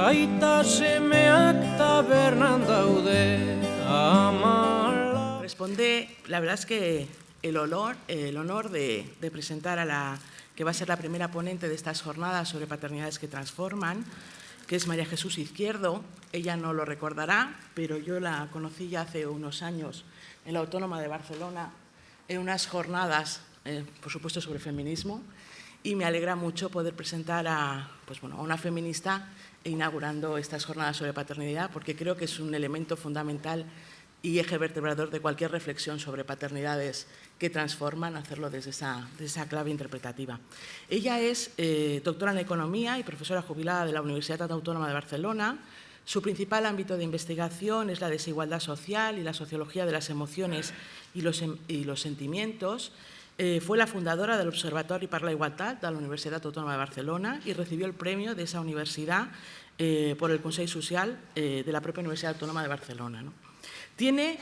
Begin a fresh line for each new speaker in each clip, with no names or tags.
aita semeak tabernan daude amala.
Responde, la verdad es que el honor de presentar a la que va a ser la primera ponente de estas jornadas sobre paternidades que transforman, que es María Jesús Izquierdo. Ella no lo recordará, pero yo la conocí ya hace unos años en la Autónoma de Barcelona, en unas jornadas, por supuesto, sobre feminismo, y me alegra mucho poder presentar a una feminista inaugurando estas jornadas sobre paternidad, porque creo que es un elemento fundamental y eje vertebrador de cualquier reflexión sobre paternidades que transforman, hacerlo desde esa clave interpretativa. Ella es doctora en Economía y profesora jubilada de la Universidad Autónoma de Barcelona. Su principal ámbito de investigación es la desigualdad social y la sociología de las emociones y los sentimientos. Fue la fundadora del Observatori per la Igualtat de la Universidad Autónoma de Barcelona y recibió el premio de esa universidad por el Consell Social de la propia Universidad Autónoma de Barcelona, ¿no? Tiene,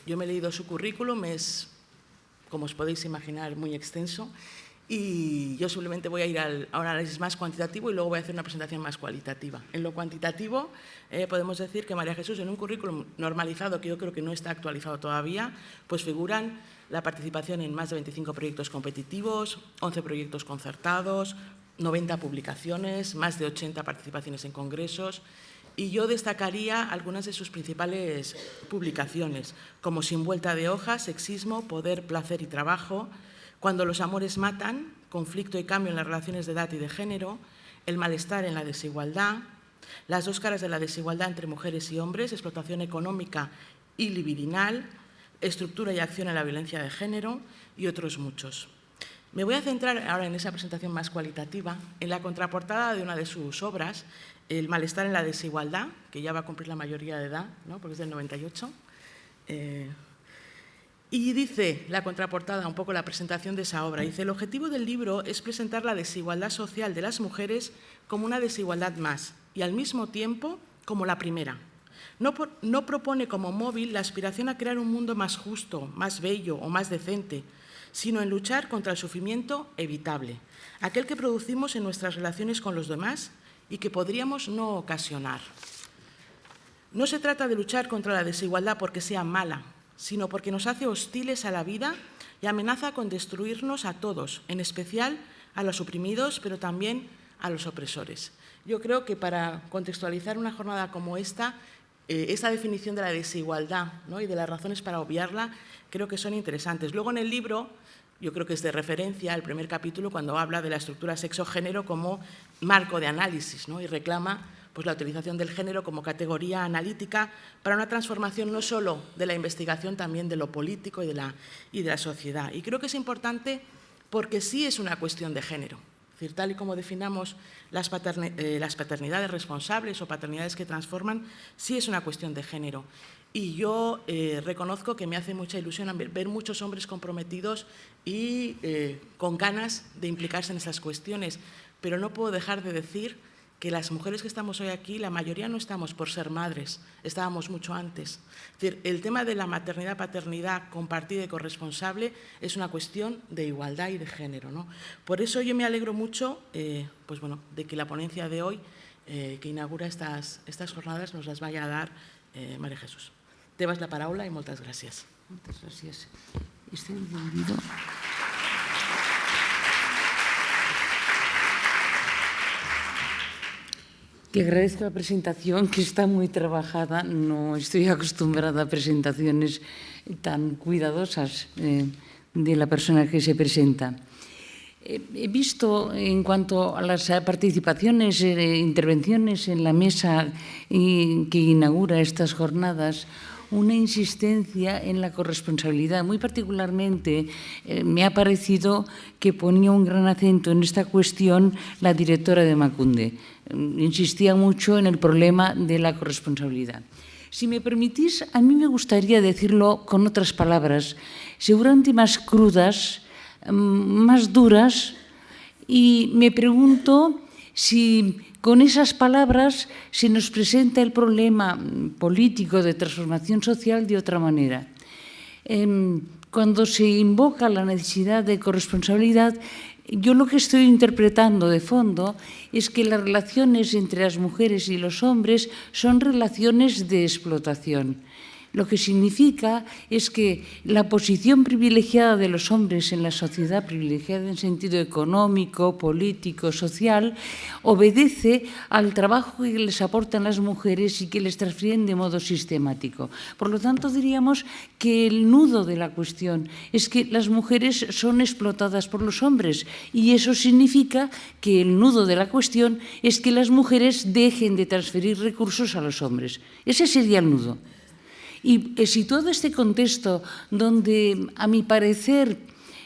yo me he leído su currículum, es, como os podéis imaginar, muy extenso, y yo simplemente voy a ir a un análisis más cuantitativo y luego voy a hacer una presentación más cualitativa. En lo cuantitativo, podemos decir que María Jesús, en un currículum normalizado, que yo creo que no está actualizado todavía, pues figuran la participación en más de 25 proyectos competitivos, 11 proyectos concertados, 90 publicaciones, más de 80 participaciones en congresos. Y yo destacaría algunas de sus principales publicaciones, como Sin vuelta de hoja, Sexismo, Poder, Placer y Trabajo, Cuando los amores matan, Conflicto y cambio en las relaciones de edad y de género, El malestar en la desigualdad, Las dos caras de la desigualdad entre mujeres y hombres, Explotación económica y libidinal, Estructura y acción en la violencia de género y otros muchos. Me voy a centrar ahora en esa presentación más cualitativa, en la contraportada de una de sus obras, El malestar en la desigualdad, que ya va a cumplir la mayoría de edad, ¿no? Porque es del 98. Y dice la contraportada, un poco la presentación de esa obra, dice: el objetivo del libro es presentar la desigualdad social de las mujeres como una desigualdad más y al mismo tiempo como la primera. No propone como móvil la aspiración a crear un mundo más justo, más bello o más decente, sino en luchar contra el sufrimiento evitable, aquel que producimos en nuestras relaciones con los demás y que podríamos no ocasionar. No se trata de luchar contra la desigualdad porque sea mala, sino porque nos hace hostiles a la vida y amenaza con destruirnos a todos, en especial a los oprimidos, pero también a los opresores. Yo creo que para contextualizar una jornada como esta definición de la desigualdad, ¿no?, y de las razones para obviarla, creo que son interesantes. Luego en el libro, yo creo que es de referencia el primer capítulo cuando habla de la estructura sexo-género como marco de análisis, ¿no?, y reclama pues, la utilización del género como categoría analítica para una transformación no solo de la investigación, también de lo político y de la sociedad. Y creo que es importante porque sí es una cuestión de género. Es decir, tal y como definamos las paternidades responsables o paternidades que transforman, sí es una cuestión de género. Y yo reconozco que me hace mucha ilusión ver muchos hombres comprometidos y con ganas de implicarse en esas cuestiones, pero no puedo dejar de decir que las mujeres que estamos hoy aquí, la mayoría no estamos por ser madres, estábamos mucho antes. Es decir, el tema de la maternidad-paternidad compartida y corresponsable es una cuestión de igualdad y de género, ¿no? Por eso yo me alegro mucho de que la ponencia de hoy, que inaugura estas jornadas, nos las vaya a dar María Jesús. Te vas la paraula y moltes gràcies.
Moltes gràcies. Este entendido. Te agradezco la presentación, que está muy trabajada. No estoy acostumbrada a presentaciones tan cuidadosas de la persona que se presenta. He visto, en cuanto a las participaciones, intervenciones en la mesa que inaugura estas jornadas, una insistencia en la corresponsabilidad. Muy particularmente me ha parecido que ponía un gran acento en esta cuestión la directora de Emakunde. Insistía mucho en el problema de la corresponsabilidad. Si me permitís, a mí me gustaría decirlo con otras palabras, seguramente más crudas, más duras, y me pregunto si con esas palabras se nos presenta el problema político de transformación social de otra manera. cuando se invoca la necesidad de corresponsabilidad, yo lo que estoy interpretando de fondo es que las relaciones entre las mujeres y los hombres son relaciones de explotación. Lo que significa es que la posición privilegiada de los hombres en la sociedad, privilegiada en sentido económico, político, social, obedece al trabajo que les aportan las mujeres y que les transfieren de modo sistemático. Por lo tanto, diríamos que el nudo de la cuestión es que las mujeres son explotadas por los hombres y eso significa que el nudo de la cuestión es que las mujeres dejen de transferir recursos a los hombres. Ese sería el nudo. Y situado este contexto donde, a mi parecer,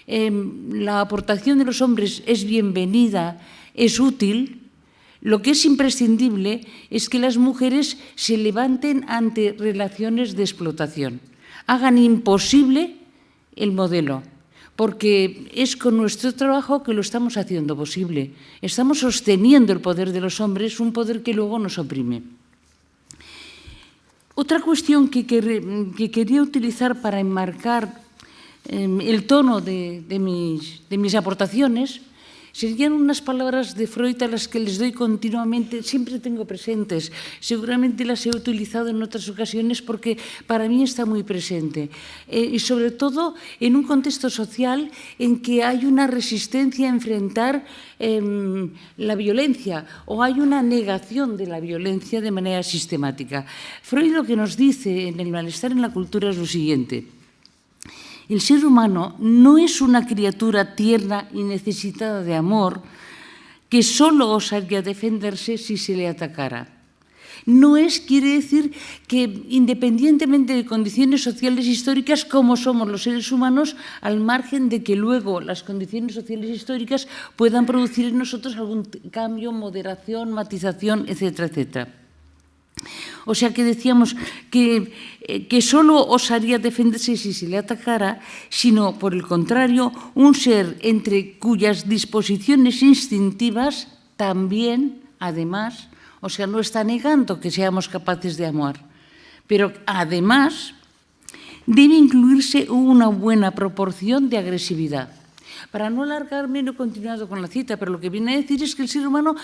la aportación de los hombres es bienvenida, es útil, lo que es imprescindible es que las mujeres se levanten ante relaciones de explotación, hagan imposible el modelo, porque es con nuestro trabajo que lo estamos haciendo posible. Estamos sosteniendo el poder de los hombres, un poder que luego nos oprime. Otra cuestión que quería utilizar para enmarcar el tono de mis aportaciones serían unas palabras de Freud a las que les doy continuamente, siempre tengo presentes, seguramente las he utilizado en otras ocasiones porque para mí está muy presente. Y sobre todo en un contexto social en que hay una resistencia a enfrentar la violencia o hay una negación de la violencia de manera sistemática. Freud lo que nos dice en El malestar en la cultura es lo siguiente: el ser humano no es una criatura tierna y necesitada de amor que solo osaría defenderse si se le atacara. No es, quiere decir que independientemente de condiciones sociales históricas, como somos los seres humanos, al margen de que luego las condiciones sociales históricas puedan producir en nosotros algún cambio, moderación, matización, etcétera, etcétera. O sea que decíamos que solo osaría defenderse si se le atacara, sino, por el contrario, un ser entre cuyas disposiciones instintivas también, además, o sea, no está negando que seamos capaces de amar, pero además debe incluirse una buena proporción de agresividad. Para no alargarme, no he continuado con la cita, pero lo que viene a decir es que el ser humano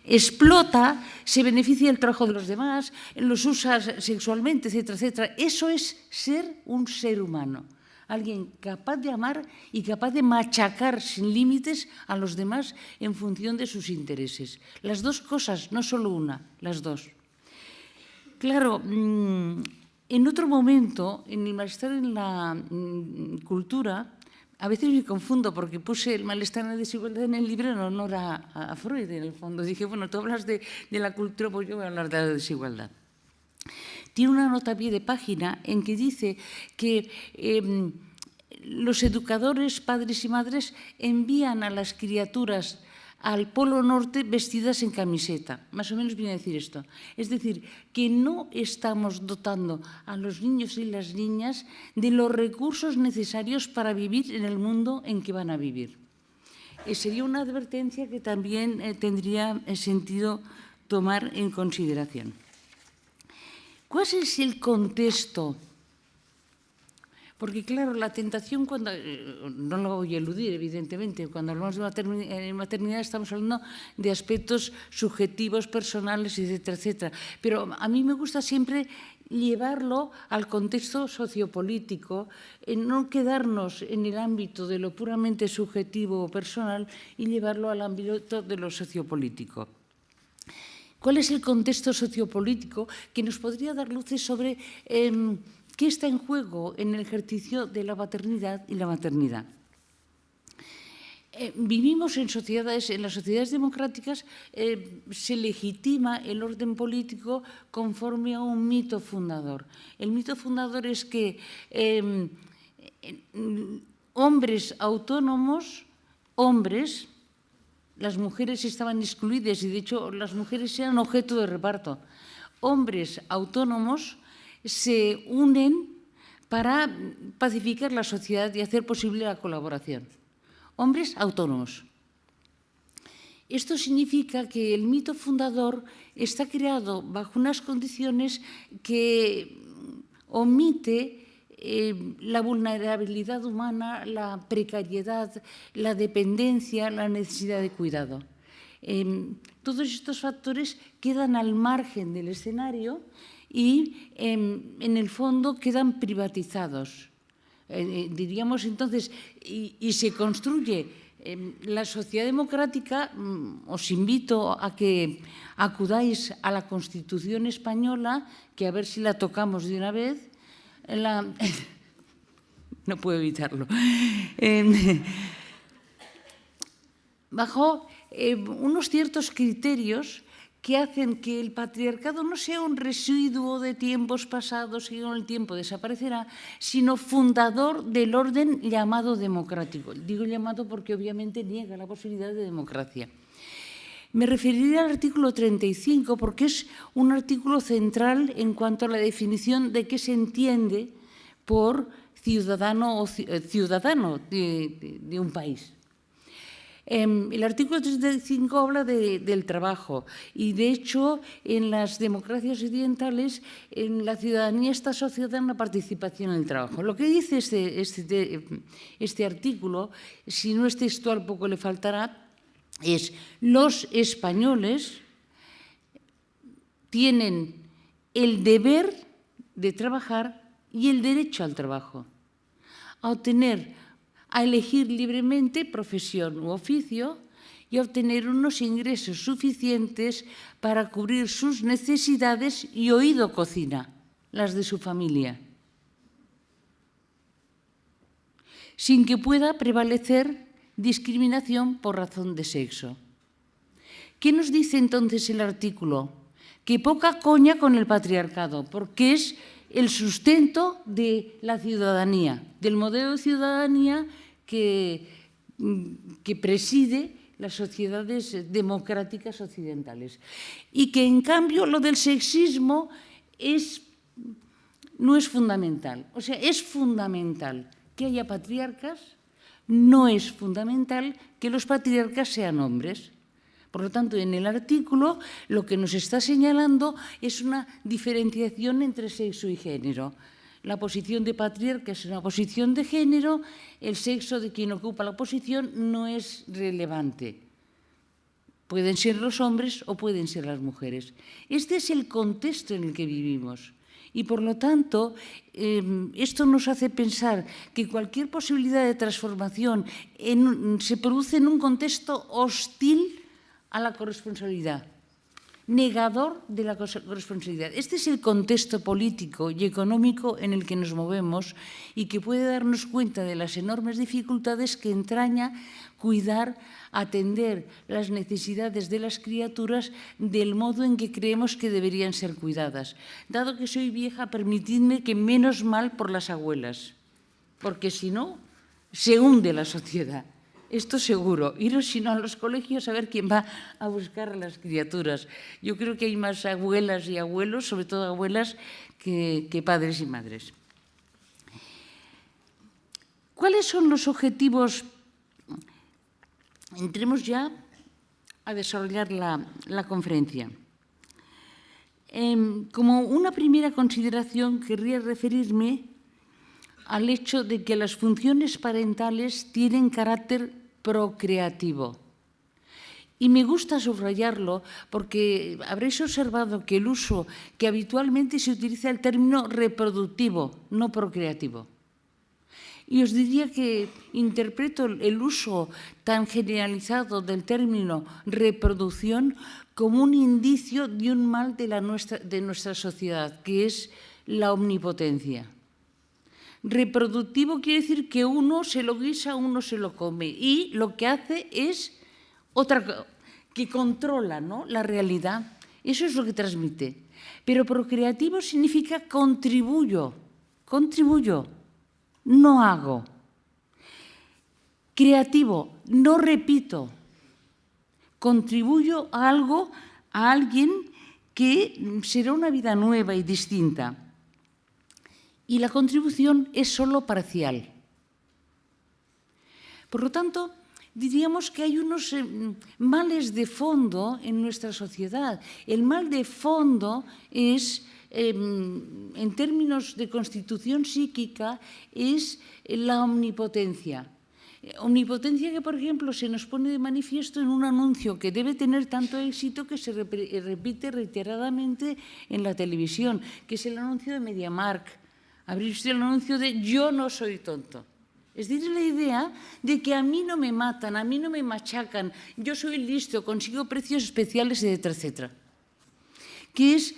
explota, se beneficia del trabajo de los demás, los usa sexualmente, etcétera, etcétera. Eso es ser un ser humano, alguien capaz de amar y capaz de machacar sin límites a los demás en función de sus intereses. Las dos cosas, no solo una, las dos. Claro, en otro momento, en el malestar en la cultura, a veces me confundo porque puse el malestar en la desigualdad en el libro en honor a Freud, en el fondo. Dije, bueno, tú hablas de la cultura, pues yo voy a hablar de la desigualdad. Tiene una nota a pie de página en que dice que los educadores, padres y madres, envían a las criaturas al Polo Norte vestidas en camiseta. Más o menos viene a decir esto. Es decir, que no estamos dotando a los niños y las niñas de los recursos necesarios para vivir en el mundo en que van a vivir. Sería una advertencia que también tendría sentido tomar en consideración. ¿Cuál es el contexto? Porque, claro, la tentación, cuando no lo voy a eludir, evidentemente, cuando hablamos de maternidad estamos hablando de aspectos subjetivos, personales, etcétera, etcétera. Pero a mí me gusta siempre llevarlo al contexto sociopolítico, no quedarnos en el ámbito de lo puramente subjetivo o personal y llevarlo al ámbito de lo sociopolítico. ¿Cuál es el contexto sociopolítico que nos podría dar luces sobre qué está en juego en el ejercicio de la paternidad y la maternidad? Vivimos en las sociedades democráticas se legitima el orden político conforme a un mito fundador. El mito fundador es que hombres autónomos, hombres, las mujeres estaban excluidas y de hecho las mujeres eran objeto de reparto. Hombres autónomos se unen para pacificar la sociedad y hacer posible la colaboración. Hombres autónomos. Esto significa que el mito fundador está creado bajo unas condiciones que omite la vulnerabilidad humana, la precariedad, la dependencia, la necesidad de cuidado. Todos estos factores quedan al margen del escenario y, en el fondo, quedan privatizados. Diríamos entonces, y se construye la sociedad democrática. Os invito a que acudáis a la Constitución española, que a ver si la tocamos de una vez. No puedo evitarlo. Bajo unos ciertos criterios que hacen que el patriarcado no sea un residuo de tiempos pasados que con el tiempo desaparecerá, sino fundador del orden llamado democrático. Digo llamado porque obviamente niega la posibilidad de democracia. Me referiré al artículo 35 porque es un artículo central en cuanto a la definición de qué se entiende por ciudadano de un país. El artículo 35 habla del trabajo y, de hecho, en las democracias occidentales, en la ciudadanía está asociada a una participación en el trabajo. Lo que dice este artículo, si no es textual, poco le faltará, es: los españoles tienen el deber de trabajar y el derecho al trabajo, a elegir libremente profesión u oficio y a obtener unos ingresos suficientes para cubrir sus necesidades y, oído cocina, las de su familia, sin que pueda prevalecer discriminación por razón de sexo. ¿Qué nos dice entonces el artículo? Que poca coña con el patriarcado, porque es el sustento de la ciudadanía, del modelo de ciudadanía que preside las sociedades democráticas occidentales. Y que, en cambio, lo del sexismo no es fundamental. O sea, es fundamental que haya patriarcas, no es fundamental que los patriarcas sean hombres. Por lo tanto, en el artículo lo que nos está señalando es una diferenciación entre sexo y género. La posición de patriarca es una posición de género, el sexo de quien ocupa la posición no es relevante. Pueden ser los hombres o pueden ser las mujeres. Este es el contexto en el que vivimos. Y, por lo tanto, esto nos hace pensar que cualquier posibilidad de transformación se produce en un contexto hostil a la corresponsabilidad, negador de la corresponsabilidad. Este es el contexto político y económico en el que nos movemos y que puede darnos cuenta de las enormes dificultades que entraña cuidar, atender las necesidades de las criaturas del modo en que creemos que deberían ser cuidadas. Dado que soy vieja, permitidme que menos mal por las abuelas, porque si no, se hunde la sociedad. Esto seguro. Iros sino a los colegios a ver quién va a buscar a las criaturas. Yo creo que hay más abuelas y abuelos, sobre todo abuelas, que padres y madres. ¿Cuáles son los objetivos? Entremos ya a desarrollar la conferencia. Como una primera consideración, querría referirme al hecho de que las funciones parentales tienen carácter procreativo. Y me gusta subrayarlo porque habréis observado que el uso que habitualmente se utiliza el término reproductivo, no procreativo. Y os diría que interpreto el uso tan generalizado del término reproducción como un indicio de un mal de nuestra sociedad, que es la omnipotencia. Reproductivo quiere decir que uno se lo guisa, uno se lo come, y lo que hace es que controla, ¿no?, la realidad. Eso es lo que transmite. Pero procreativo significa contribuyo, no hago. Creativo, no repito. Contribuyo a algo, a alguien que será una vida nueva y distinta. Y la contribución es solo parcial. Por lo tanto, diríamos que hay unos males de fondo en nuestra sociedad. El mal de fondo es en términos de constitución psíquica, es la omnipotencia. Omnipotencia que, por ejemplo, se nos pone de manifiesto en un anuncio que debe tener tanto éxito que se repite reiteradamente en la televisión, que es el anuncio de MediaMarkt. Habría visto el anuncio de "Yo no soy tonto". Es decir, la idea de que a mí no me matan, a mí no me machacan, yo soy listo, consigo precios especiales, etcétera, etcétera. Que es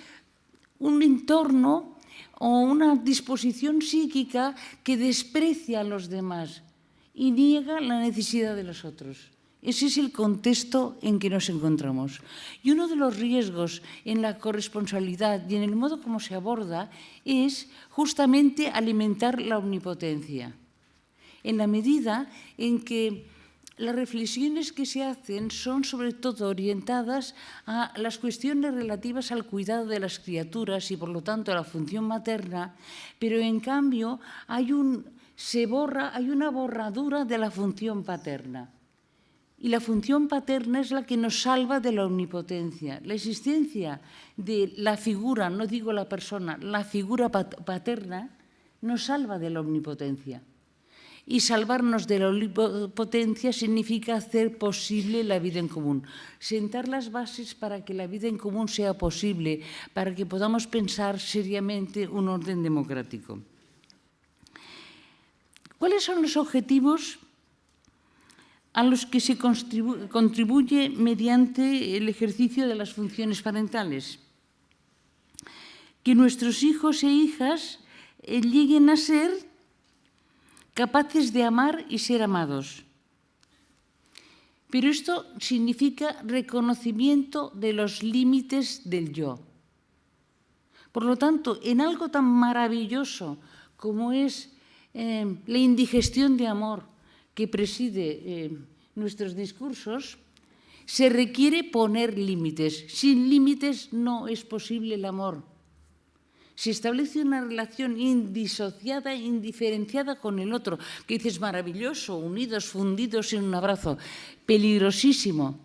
un entorno o una disposición psíquica que desprecia a los demás y niega la necesidad de los otros. Ese es el contexto en que nos encontramos. Y uno de los riesgos en la corresponsabilidad y en el modo como se aborda es justamente alimentar la omnipotencia. En la medida en que las reflexiones que se hacen son sobre todo orientadas a las cuestiones relativas al cuidado de las criaturas y por lo tanto a la función materna, pero en cambio hay una borradura de la función paterna. Y la función paterna es la que nos salva de la omnipotencia. La existencia de la figura, no digo la persona, la figura paterna nos salva de la omnipotencia. Y salvarnos de la omnipotencia significa hacer posible la vida en común, sentar las bases para que la vida en común sea posible, para que podamos pensar seriamente un orden democrático. ¿Cuáles son los objetivos a los que se contribuye mediante el ejercicio de las funciones parentales? Que nuestros hijos e hijas lleguen a ser capaces de amar y ser amados. Pero esto significa reconocimiento de los límites del yo. Por lo tanto, en algo tan maravilloso como es la indigestión de amor que preside nuestros discursos, se requiere poner límites. Sin límites no es posible el amor. Se establece una relación indisociada, indiferenciada con el otro, que dices maravilloso, unidos, fundidos en un abrazo, peligrosísimo.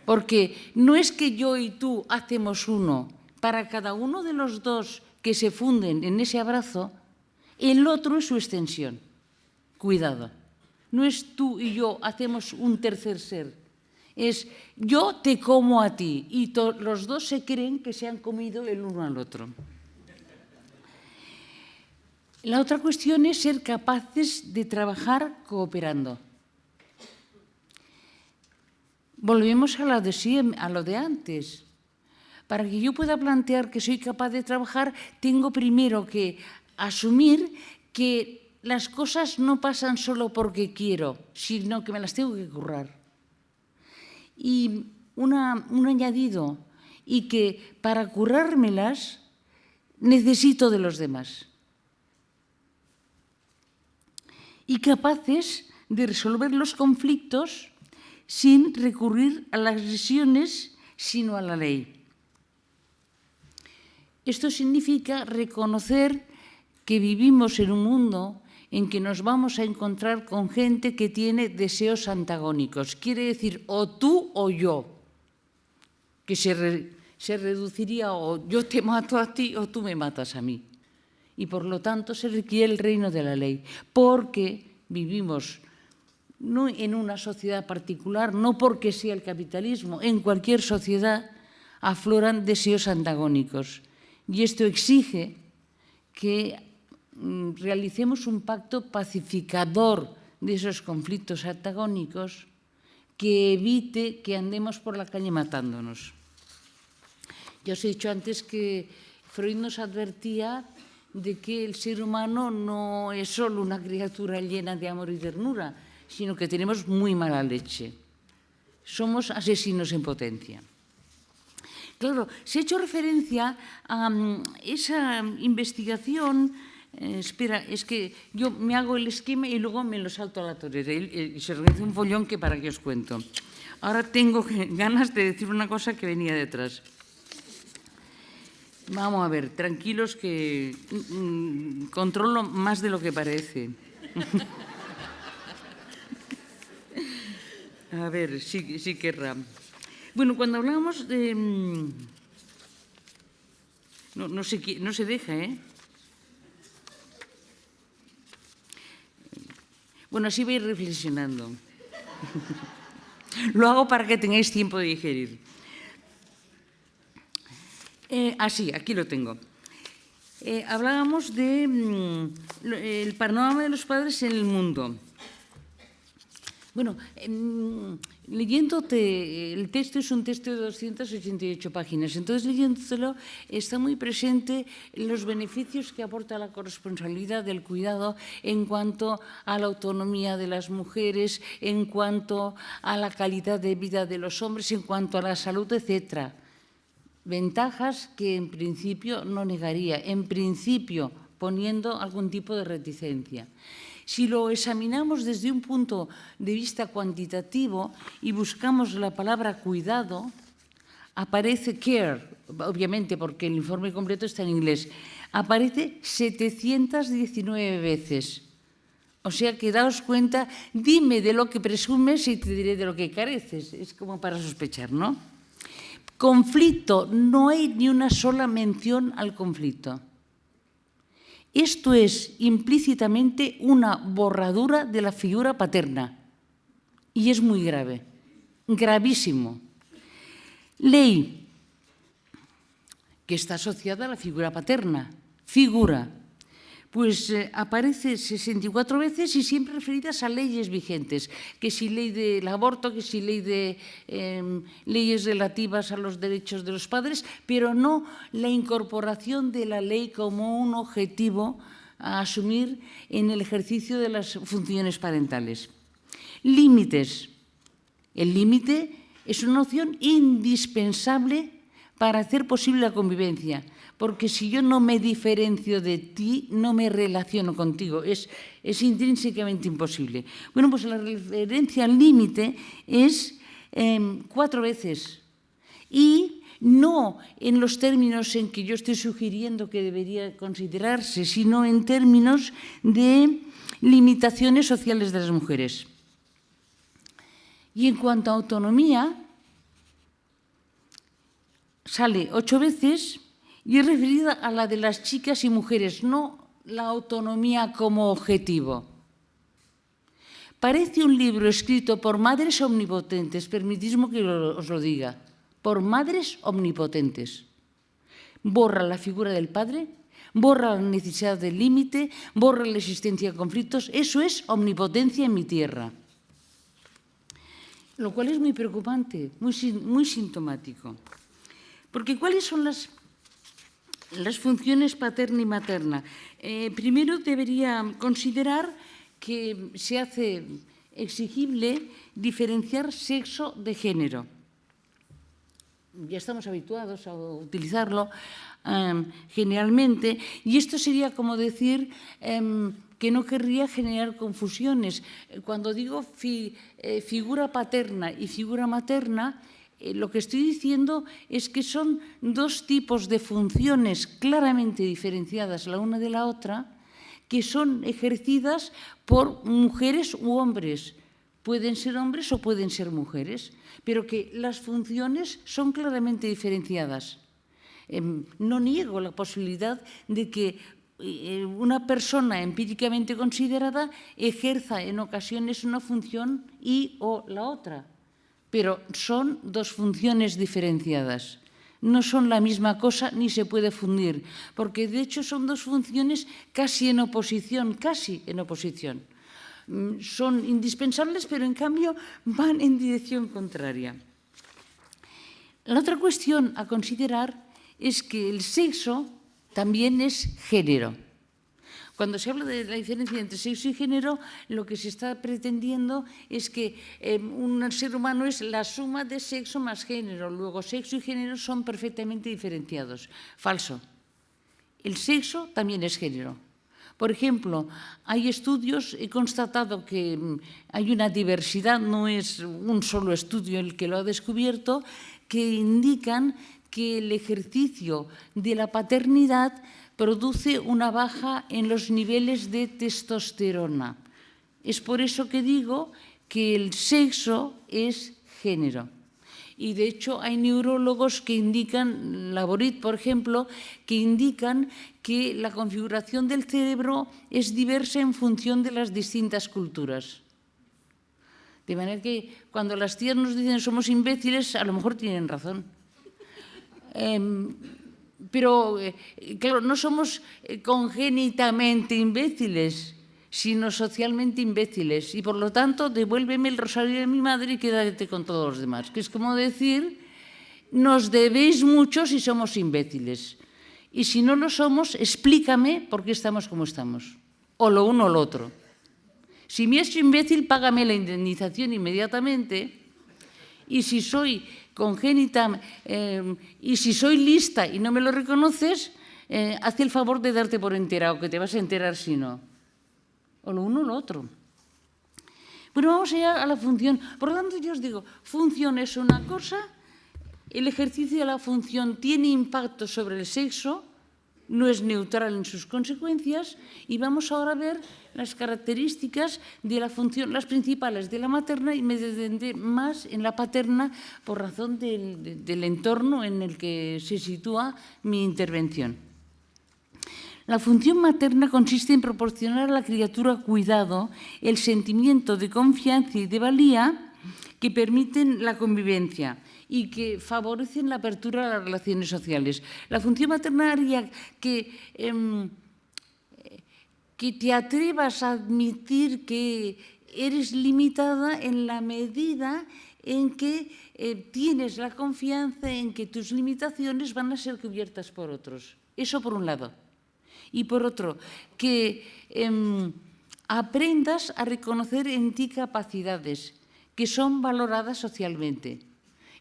Porque no es que yo y tú hacemos uno, para cada uno de los dos que se funden en ese abrazo, el otro es su extensión. Cuidado, no es tú y yo hacemos un tercer ser, es yo te como a ti y los dos se creen que se han comido el uno al otro. La otra cuestión es ser capaces de trabajar cooperando. Volvemos a lo de antes. Para que yo pueda plantear que soy capaz de trabajar, tengo primero que asumir que las cosas no pasan solo porque quiero, sino que me las tengo que currar. Y un añadido, y que para currármelas necesito de los demás. Y capaces de resolver los conflictos sin recurrir a las agresiones, sino a la ley. Esto significa reconocer que vivimos en un mundo en que nos vamos a encontrar con gente que tiene deseos antagónicos. Quiere decir, o tú o yo, que se reduciría o yo te mato a ti o tú me matas a mí. Y por lo tanto se requiere el reino de la ley, porque vivimos no en una sociedad particular, no porque sea el capitalismo, en cualquier sociedad afloran deseos antagónicos. Y esto exige que realicemos un pacto pacificador de esos conflictos antagónicos que evite que andemos por la calle matándonos. Ya os he dicho antes que Freud nos advertía de que el ser humano no es solo una criatura llena de amor y ternura, sino que tenemos muy mala leche. Somos asesinos en potencia. Claro, se ha hecho referencia a esa investigación. Espera, es que yo me hago el esquema y luego me lo salto a la torera y se organiza un follón que para qué os cuento. Ahora tengo ganas de decir una cosa que venía detrás. Vamos a ver, tranquilos que controlo más de lo que parece. A ver, sí querrá. Bueno, cuando hablamos de No se deja, ¿eh? Bueno, así vais reflexionando. Lo hago para que tengáis tiempo de digerir. Así, aquí lo tengo. Hablábamos del panorama de los padres en el mundo. Bueno, leyéndote, el texto es un texto de 288 páginas, entonces leyéndotelo está muy presente los beneficios que aporta la corresponsabilidad del cuidado en cuanto a la autonomía de las mujeres, en cuanto a la calidad de vida de los hombres, en cuanto a la salud, etcétera. Ventajas que en principio no negaría, en principio poniendo algún tipo de reticencia. Si lo examinamos desde un punto de vista cuantitativo y buscamos la palabra cuidado, aparece care, obviamente porque el informe completo está en inglés, aparece 719 veces. O sea que daos cuenta, dime de lo que presumes y te diré de lo que careces. Es como para sospechar, ¿no? Conflicto, no hay ni una sola mención al conflicto. Esto es implícitamente una borradura de la figura paterna y es muy grave, gravísimo. Ley, que está asociada a la figura paterna, figura, pues aparece 64 veces y siempre referidas a leyes vigentes, que si ley del aborto, que si ley de leyes relativas a los derechos de los padres, pero no la incorporación de la ley como un objetivo a asumir en el ejercicio de las funciones parentales. Límites. El límite es una noción indispensable para hacer posible la convivencia, porque si yo no me diferencio de ti, no me relaciono contigo, es intrínsecamente imposible. Bueno, pues la referencia al límite es 4 veces y no en los términos en que yo estoy sugiriendo que debería considerarse, sino en términos de limitaciones sociales de las mujeres. Y en cuanto a autonomía, sale 8 veces y es referida a la de las chicas y mujeres, no la autonomía como objetivo. Parece un libro escrito por madres omnipotentes, permitidme que os lo diga, por madres omnipotentes. Borra la figura del padre, borra la necesidad del límite, borra la existencia de conflictos. Eso es omnipotencia en mi tierra. Lo cual es muy preocupante, muy sintomático. Porque ¿cuáles son las funciones paterna y materna? Primero debería considerar que se hace exigible diferenciar sexo de género. Ya estamos habituados a utilizarlo generalmente y esto sería como decir que no querría generar confusiones. Cuando digo figura paterna y figura materna, lo que estoy diciendo es que son dos tipos de funciones claramente diferenciadas la una de la otra, que son ejercidas por mujeres u hombres. Pueden ser hombres o pueden ser mujeres, pero que las funciones son claramente diferenciadas. No niego la posibilidad de que una persona empíricamente considerada ejerza en ocasiones una función y o la otra. Pero son dos funciones diferenciadas. No son la misma cosa ni se puede fundir, porque de hecho son dos funciones casi en oposición, Son indispensables, pero en cambio van en dirección contraria. La otra cuestión a considerar es que el sexo también es género. Cuando se habla de la diferencia entre sexo y género, lo que se está pretendiendo es que un ser humano es la suma de sexo más género. Luego, sexo y género son perfectamente diferenciados. Falso. El sexo también es género. Por ejemplo, hay estudios, he constatado que hay una diversidad, no es un solo estudio el que lo ha descubierto, que indican que el ejercicio de la paternidad produce una baja en los niveles de testosterona. Es por eso que digo que el sexo es género. Y de hecho hay neurólogos que indican, Laborit por ejemplo, que indican que la configuración del cerebro es diversa en función de las distintas culturas. De manera que cuando las tías nos dicen somos imbéciles, a lo mejor tienen razón. Pero, claro, no somos congénitamente imbéciles, sino socialmente imbéciles. Y, por lo tanto, devuélveme el rosario de mi madre y quédate con todos los demás. Que es como decir, nos debéis mucho si somos imbéciles. Y si no lo somos, explícame por qué estamos como estamos. O lo uno o lo otro. Si me he hecho imbécil, págame la indemnización inmediatamente. Y si soy congénita y si soy lista y no me lo reconoces, haz el favor de darte por enterado, que te vas a enterar si no. O lo uno o lo otro. Bueno, vamos allá a la función. Por lo tanto, yo os digo, función es una cosa, el ejercicio de la función tiene impacto sobre el sexo, no es neutral en sus consecuencias, y vamos ahora a ver las características de la función, las principales de la materna, y me detendré más en la paterna por razón del entorno en el que se sitúa mi intervención. La función materna consiste en proporcionar a la criatura cuidado, el sentimiento de confianza y de valía que permiten la convivencia y que favorecen la apertura a las relaciones sociales. La función materna haría que te atrevas a admitir que eres limitada en la medida en que tienes la confianza en que tus limitaciones van a ser cubiertas por otros. Eso por un lado. Y por otro, que aprendas a reconocer en ti capacidades que son valoradas socialmente.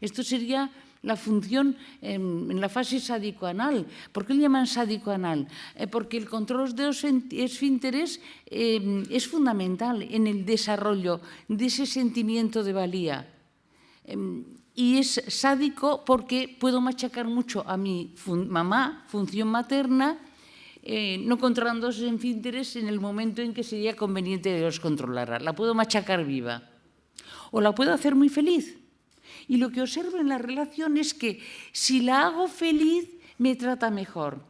Esto sería la función en la fase sádico-anal. ¿Por qué le llaman sádico-anal? Porque el control de los esfínteres es fundamental en el desarrollo de ese sentimiento de valía. Y es sádico porque puedo machacar mucho a mi mamá, función materna, no controlando esos esfínteres en el momento en que sería conveniente que los controlara. La puedo machacar viva. O la puedo hacer muy feliz. Y lo que observo en la relación es que si la hago feliz, me trata mejor.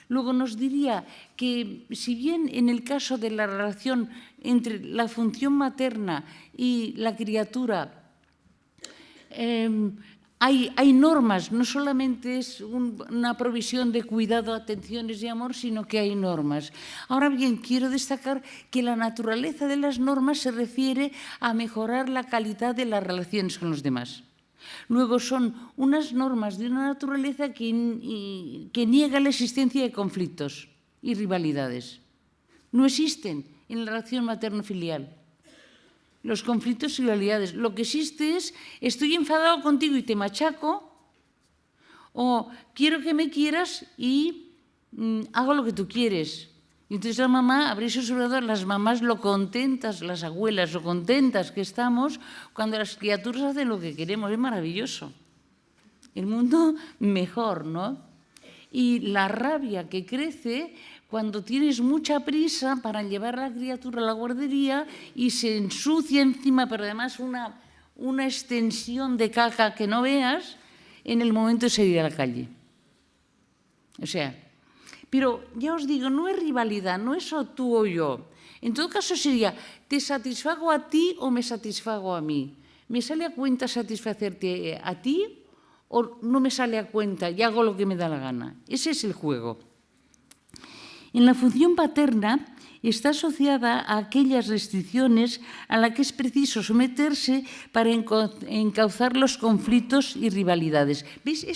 Luego nos diría que si bien en el caso de la relación entre la función materna y la criatura hay normas, no solamente es una provisión de cuidado, atenciones y amor, sino que hay normas. Ahora bien, quiero destacar que la naturaleza de las normas se refiere a mejorar la calidad de las relaciones con los demás. Luego son unas normas de una naturaleza que niega la existencia de conflictos y rivalidades. No existen en la relación materno-filial los conflictos y rivalidades. Lo que existe es, estoy enfadado contigo y te machaco, o quiero que me quieras y hago lo que tú quieres. Y entonces la mamá, habréis observado las mamás lo contentas, las abuelas lo contentas que estamos cuando las criaturas hacen lo que queremos. Es maravilloso. El mundo mejor, ¿no? Y la rabia que crece cuando tienes mucha prisa para llevar a la criatura a la guardería y se ensucia encima, pero además una extensión de caca que no veas en el momento de salir a la calle. O sea, pero ya os digo, no es rivalidad, no es o tú o yo. En todo caso sería, ¿te satisfago a ti o me satisfago a mí? ¿Me sale a cuenta satisfacerte a ti o no me sale a cuenta y hago lo que me da la gana? Ese es el juego. En la función paterna está asociada a aquellas restricciones a las que es preciso someterse para encauzar los conflictos y rivalidades. ¿Veis?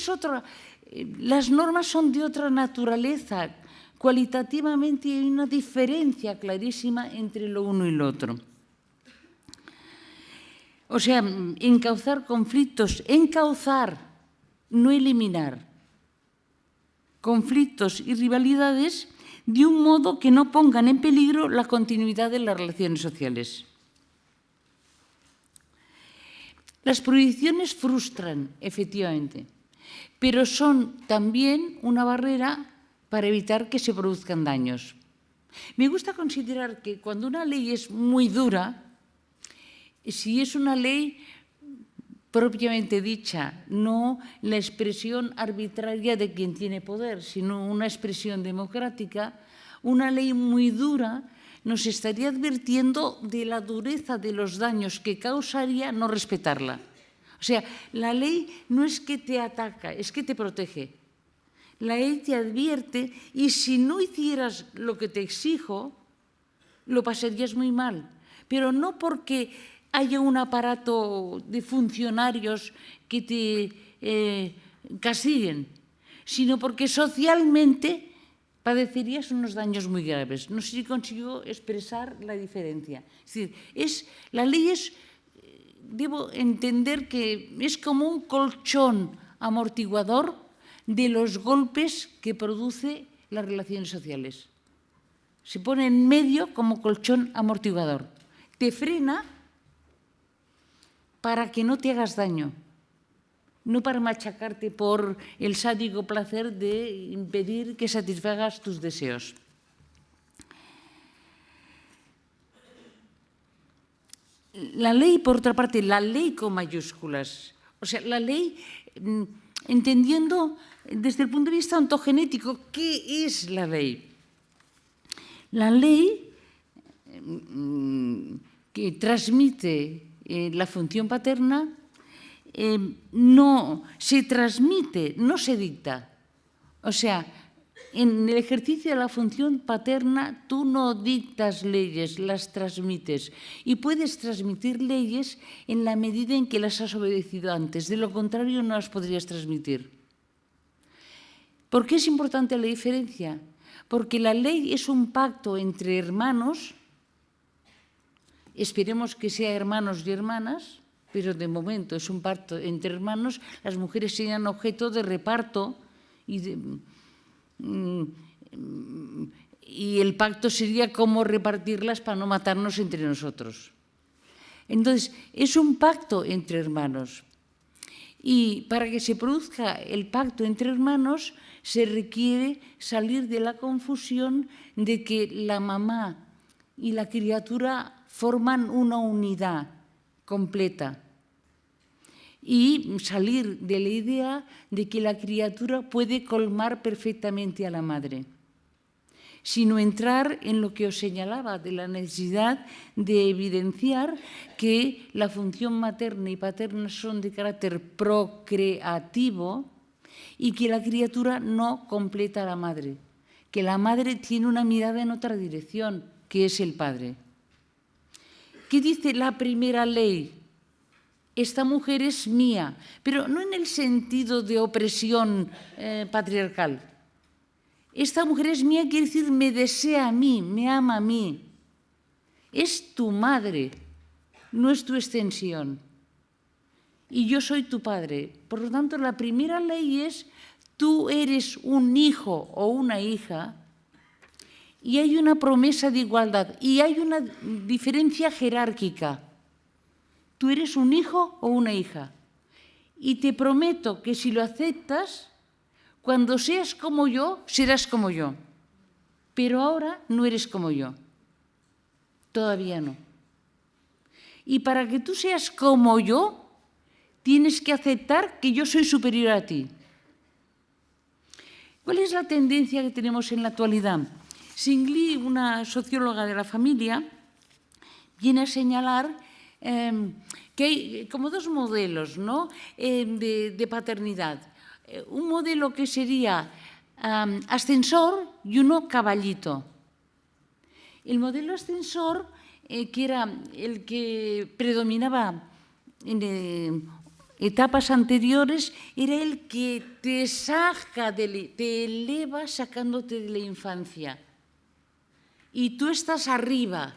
Las normas son de otra naturaleza. Cualitativamente hay una diferencia clarísima entre lo uno y lo otro. O sea, encauzar conflictos, encauzar, no eliminar. Conflictos y rivalidades de un modo que no pongan en peligro la continuidad de las relaciones sociales. Las prohibiciones frustran, efectivamente, pero son también una barrera para evitar que se produzcan daños. Me gusta considerar que cuando una ley es muy dura, si es una ley propiamente dicha, no la expresión arbitraria de quien tiene poder, sino una expresión democrática, una ley muy dura nos estaría advirtiendo de la dureza de los daños que causaría no respetarla. O sea, la ley no es que te ataca, es que te protege. La ley te advierte y si no hicieras lo que te exijo, lo pasarías muy mal. Pero no porque haya un aparato de funcionarios que te castiguen, sino porque socialmente padecerías unos daños muy graves. No sé si consigo expresar la diferencia. Es decir, la ley debo entender que es como un colchón amortiguador de los golpes que produce las relaciones sociales. Se pone en medio como colchón amortiguador. Te frena para que no te hagas daño, no para machacarte por el sádico placer de impedir que satisfagas tus deseos. La ley, por otra parte, la ley con mayúsculas, o sea, la ley entendiendo desde el punto de vista ontogenético qué es la ley. La ley que transmite la función paterna no se transmite, no se dicta. O sea, en el ejercicio de la función paterna tú no dictas leyes, las transmites. Y puedes transmitir leyes en la medida en que las has obedecido antes. De lo contrario, no las podrías transmitir. ¿Por qué es importante la diferencia? Porque la ley es un pacto entre hermanos, esperemos que sea hermanos y hermanas, pero de momento es un pacto entre hermanos, las mujeres serían objeto de reparto y el pacto sería cómo repartirlas para no matarnos entre nosotros. Entonces, es un pacto entre hermanos. Y para que se produzca el pacto entre hermanos, se requiere salir de la confusión de que la mamá y la criatura forman una unidad completa. Y salir de la idea de que la criatura puede colmar perfectamente a la madre, sino entrar en lo que os señalaba de la necesidad de evidenciar que la función materna y paterna son de carácter procreativo y que la criatura no completa a la madre, que la madre tiene una mirada en otra dirección, que es el padre. ¿Qué dice la primera ley? Esta mujer es mía, pero no en el sentido de opresión patriarcal. Esta mujer es mía quiere decir me desea a mí, me ama a mí. Es tu madre, no es tu extensión. Y yo soy tu padre. Por lo tanto, la primera ley es tú eres un hijo o una hija y hay una promesa de igualdad y hay una diferencia jerárquica. Tú eres un hijo o una hija. Y te prometo que si lo aceptas, cuando seas como yo, serás como yo. Pero ahora no eres como yo. Todavía no. Y para que tú seas como yo, tienes que aceptar que yo soy superior a ti. ¿Cuál es la tendencia que tenemos en la actualidad? Singli, una socióloga de la familia, viene a señalar que hay como dos modelos, ¿no? de paternidad. Un modelo que sería ascensor y uno caballito. El modelo ascensor, que era el que predominaba en etapas anteriores, era el que te saca, te eleva sacándote de la infancia. Y tú estás arriba.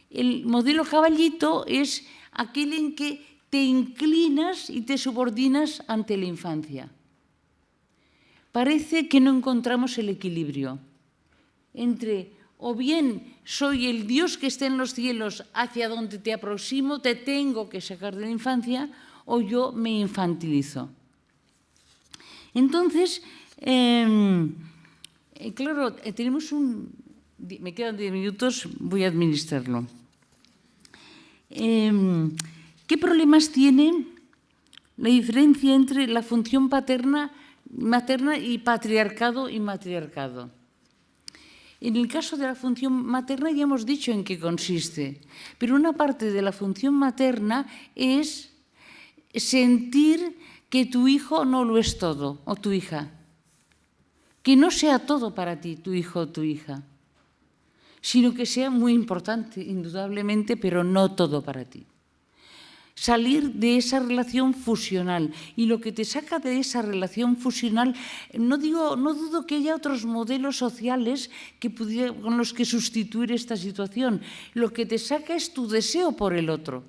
El modelo caballito es aquel en que te inclinas y te subordinas ante la infancia. Parece que no encontramos el equilibrio entre o bien soy el Dios que está en los cielos hacia donde te aproximo, te tengo que sacar de la infancia, o yo me infantilizo. Entonces, claro, tenemos me quedan 10 minutos, voy a administrarlo. ¿Qué problemas tiene la diferencia entre la función materna y patriarcado y matriarcado? En el caso de la función materna ya hemos dicho en qué consiste, pero una parte de la función materna es sentir que tu hijo no lo es todo, o tu hija. Que no sea todo para ti, tu hijo o tu hija, sino que sea muy importante, indudablemente, pero no todo para ti. Salir de esa relación fusional. Y lo que te saca de esa relación fusional, no dudo que haya otros modelos sociales con los que sustituir esta situación. Lo que te saca es tu deseo por el otro.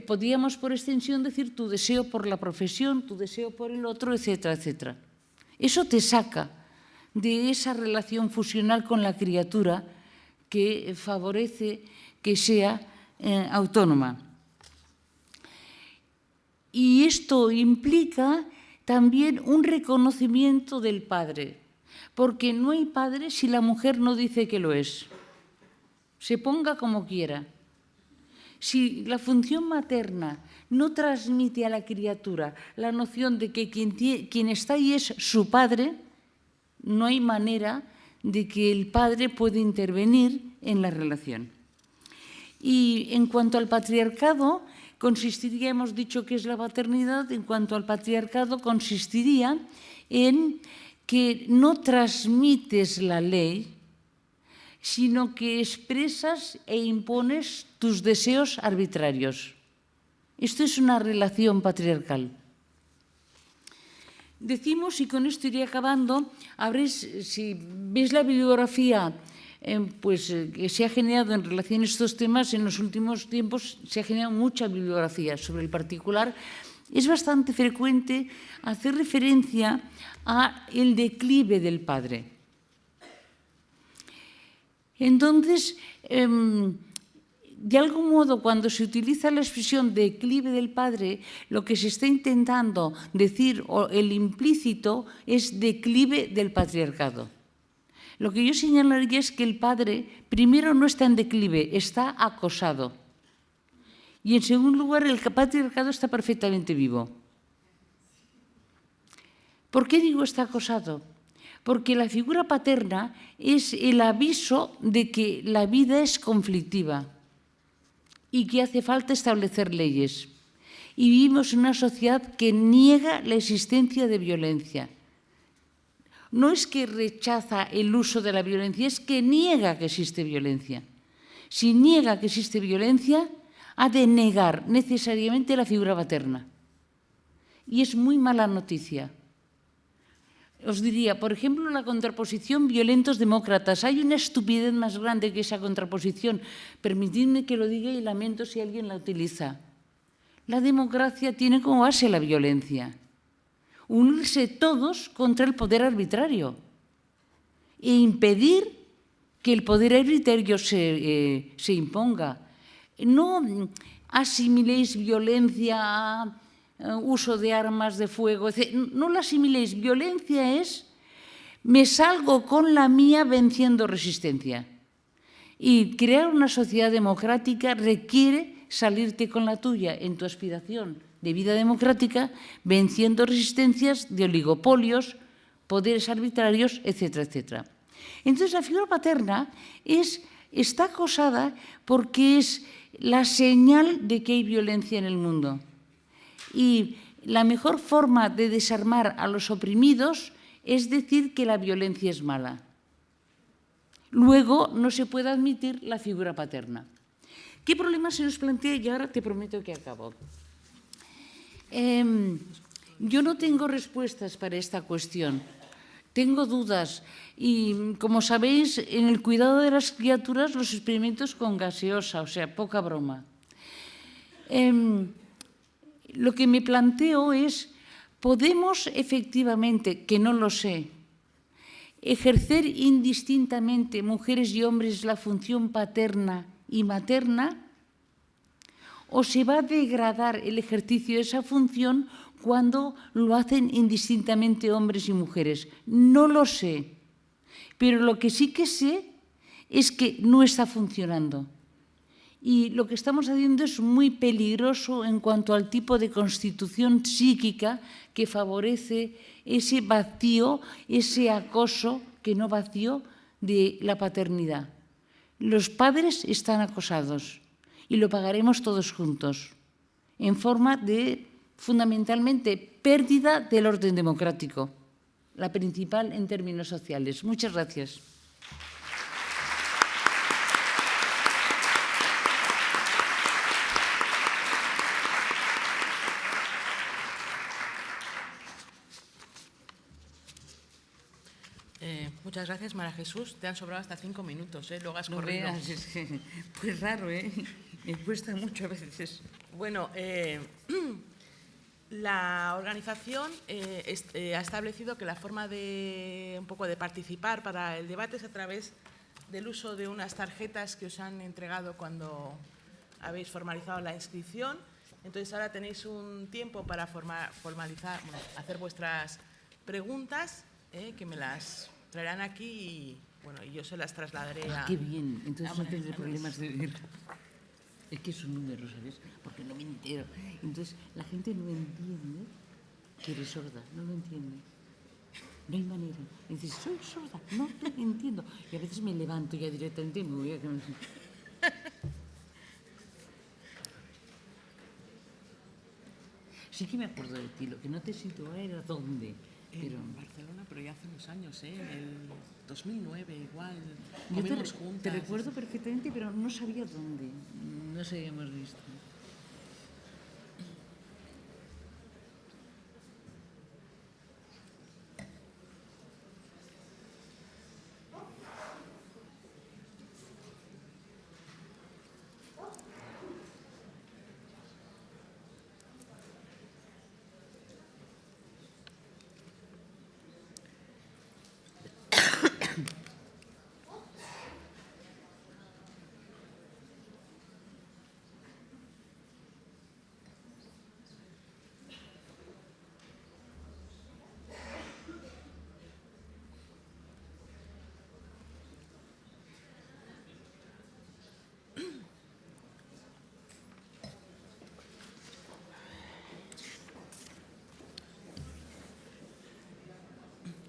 Podríamos, por extensión, decir tu deseo por la profesión, tu deseo por el otro, etcétera, etcétera. Eso te saca de esa relación fusional con la criatura que favorece que sea autónoma. Y esto implica también un reconocimiento del padre, porque no hay padre si la mujer no dice que lo es. Se ponga como quiera. Si la función materna no transmite a la criatura la noción de que quien está ahí es su padre, no hay manera de que el padre pueda intervenir en la relación. Y en cuanto al patriarcado, consistiría, hemos dicho que es la paternidad, en cuanto al patriarcado consistiría en que no transmites la ley, sino que expresas e impones tus deseos arbitrarios. Esto es una relación patriarcal. Decimos, y con esto iré acabando, si ves la bibliografía que se ha generado en relación a estos temas, en los últimos tiempos se ha generado mucha bibliografía sobre el particular. Es bastante frecuente hacer referencia al declive del padre. Entonces, de algún modo, cuando se utiliza la expresión declive del padre, lo que se está intentando decir, o el implícito, es declive del patriarcado. Lo que yo señalaría es que el padre, primero, no está en declive, está acosado. Y, en segundo lugar, el patriarcado está perfectamente vivo. ¿Por qué digo está acosado? Porque la figura paterna es el aviso de que la vida es conflictiva y que hace falta establecer leyes. Y vivimos en una sociedad que niega la existencia de violencia. No es que rechaza el uso de la violencia, es que niega que existe violencia. Si niega que existe violencia, ha de negar necesariamente la figura paterna. Y es muy mala noticia. Os diría, por ejemplo, la contraposición violentos-demócratas. Hay una estupidez más grande que esa contraposición. Permitidme que lo diga y lamento si alguien la utiliza. La democracia tiene como base la violencia. Unirse todos contra el poder arbitrario e impedir que el poder arbitrario se imponga. No asimiléis violencia a uso de armas de fuego, etc. No la asimiléis. Violencia es me salgo con la mía venciendo resistencia. Y crear una sociedad democrática requiere salirte con la tuya en tu aspiración de vida democrática, venciendo resistencias de oligopolios, poderes arbitrarios, etcétera, etcétera. Entonces, la figura paterna está acosada porque es la señal de que hay violencia en el mundo. Y la mejor forma de desarmar a los oprimidos es decir que la violencia es mala. Luego, no se puede admitir la figura paterna. ¿Qué problema se nos plantea? Y ahora te prometo que acabo. Yo no tengo respuestas para esta cuestión. Tengo dudas y, como sabéis, en el cuidado de las criaturas, los experimentos con gaseosa, o sea, poca broma. Lo que me planteo es, ¿podemos efectivamente, que no lo sé, ejercer indistintamente mujeres y hombres la función paterna y materna? ¿O se va a degradar el ejercicio de esa función cuando lo hacen indistintamente hombres y mujeres? No lo sé, pero lo que sí que sé es que no está funcionando Y lo que estamos haciendo es muy peligroso en cuanto al tipo de constitución psíquica que favorece ese vacío, ese acoso que no vacío de la paternidad. Los padres están acosados y lo pagaremos todos juntos, en forma de, fundamentalmente, pérdida del orden democrático, la principal en términos sociales. Muchas gracias.
Muchas gracias, María Jesús. Te han sobrado hasta 5 minutos, luego has
No
corrido.
veas, es que, pues raro, me cuesta mucho a veces.
Bueno, la organización ha establecido que la forma de un poco de participar para el debate es a través del uso de unas tarjetas que os han entregado cuando habéis formalizado la inscripción. Entonces ahora tenéis un tiempo para hacer vuestras preguntas, que me las traerán aquí y, bueno, y yo se las trasladaré a...
Qué bien, entonces no tendré problemas de ver. Es que es un número, ¿sabes? Porque no me entero. Entonces la gente no entiende que eres sorda, no lo entiende. No hay manera. Y dices, soy sorda, no te entiendo. Y a veces me levanto ya directamente y me voy a... Sí que me acuerdo de ti, lo que no te situaba era dónde. Pero
en Barcelona, pero ya hace unos años, en el 2009 igual,
yo
comimos juntas.
te recuerdo perfectamente, pero no sabía dónde. Nos habíamos visto.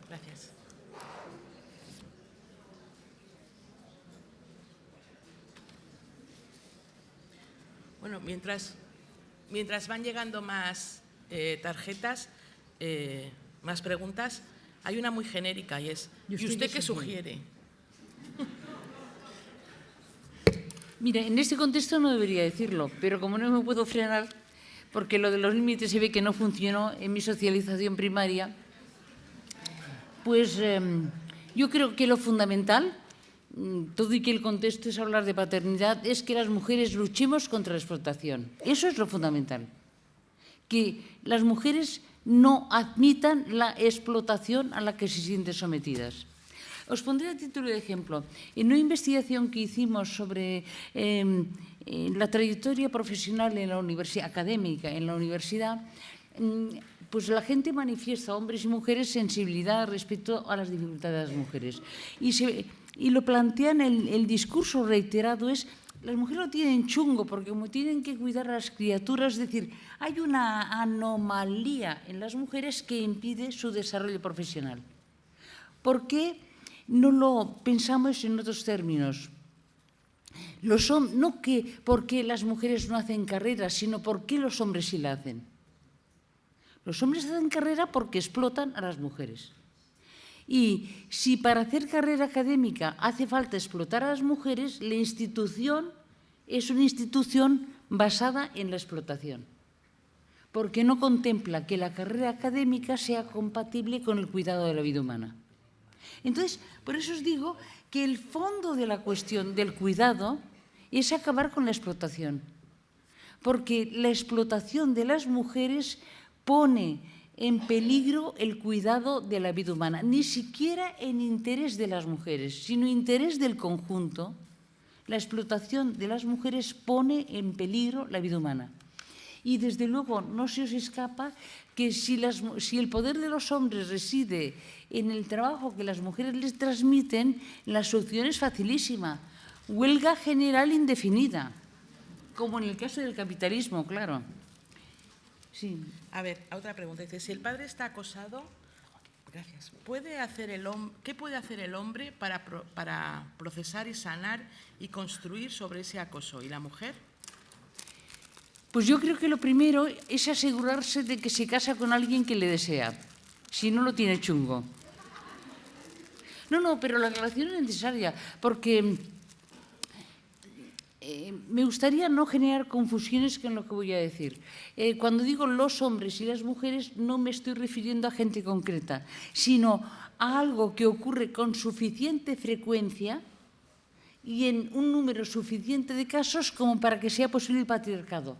Gracias. Bueno, mientras van llegando más tarjetas, más preguntas, hay una muy genérica y es, ¿y usted qué sugiere?
Mira, en este contexto no debería decirlo, pero como no me puedo frenar, porque lo de los límites se ve que no funcionó en mi socialización primaria, pues yo creo que lo fundamental, todo y que el contexto es hablar de paternidad, es que las mujeres luchemos contra la explotación. Eso es lo fundamental. Que las mujeres no admitan la explotación a la que se sienten sometidas. Os pondré a título de ejemplo. En una investigación que hicimos sobre la trayectoria profesional en la universidad, académica en la universidad, pues la gente manifiesta, hombres y mujeres, sensibilidad respecto a las dificultades de las mujeres. Y lo plantean, el discurso reiterado es, las mujeres lo tienen chungo porque como tienen que cuidar a las criaturas, es decir, hay una anomalía en las mujeres que impide su desarrollo profesional. ¿Por qué no lo pensamos en otros términos? No que porque las mujeres no hacen carrera, sino porque los hombres sí la hacen. Los hombres hacen carrera porque explotan a las mujeres. Y si para hacer carrera académica hace falta explotar a las mujeres, la institución es una institución basada en la explotación, porque no contempla que la carrera académica sea compatible con el cuidado de la vida humana. Entonces, por eso os digo que el fondo de la cuestión del cuidado es acabar con la explotación, porque la explotación de las mujeres pone en peligro el cuidado de la vida humana, ni siquiera en interés de las mujeres, sino en interés del conjunto. La explotación de las mujeres pone en peligro la vida humana. Y desde luego no se os escapa que si el poder de los hombres reside en el trabajo que las mujeres les transmiten, la solución es facilísima. Huelga general indefinida. Como en el caso del capitalismo, claro. Sí.
A ver, otra pregunta. Dice, si el padre está acosado, gracias, ¿qué puede hacer el hombre para procesar y sanar y construir sobre ese acoso? ¿Y la mujer?
Pues yo creo que lo primero es asegurarse de que se casa con alguien que le desea. Si no, lo tiene chungo. No, pero la relación es necesaria, porque me gustaría no generar confusiones con lo que voy a decir. Cuando digo los hombres y las mujeres, no me estoy refiriendo a gente concreta, sino a algo que ocurre con suficiente frecuencia y en un número suficiente de casos como para que sea posible el patriarcado.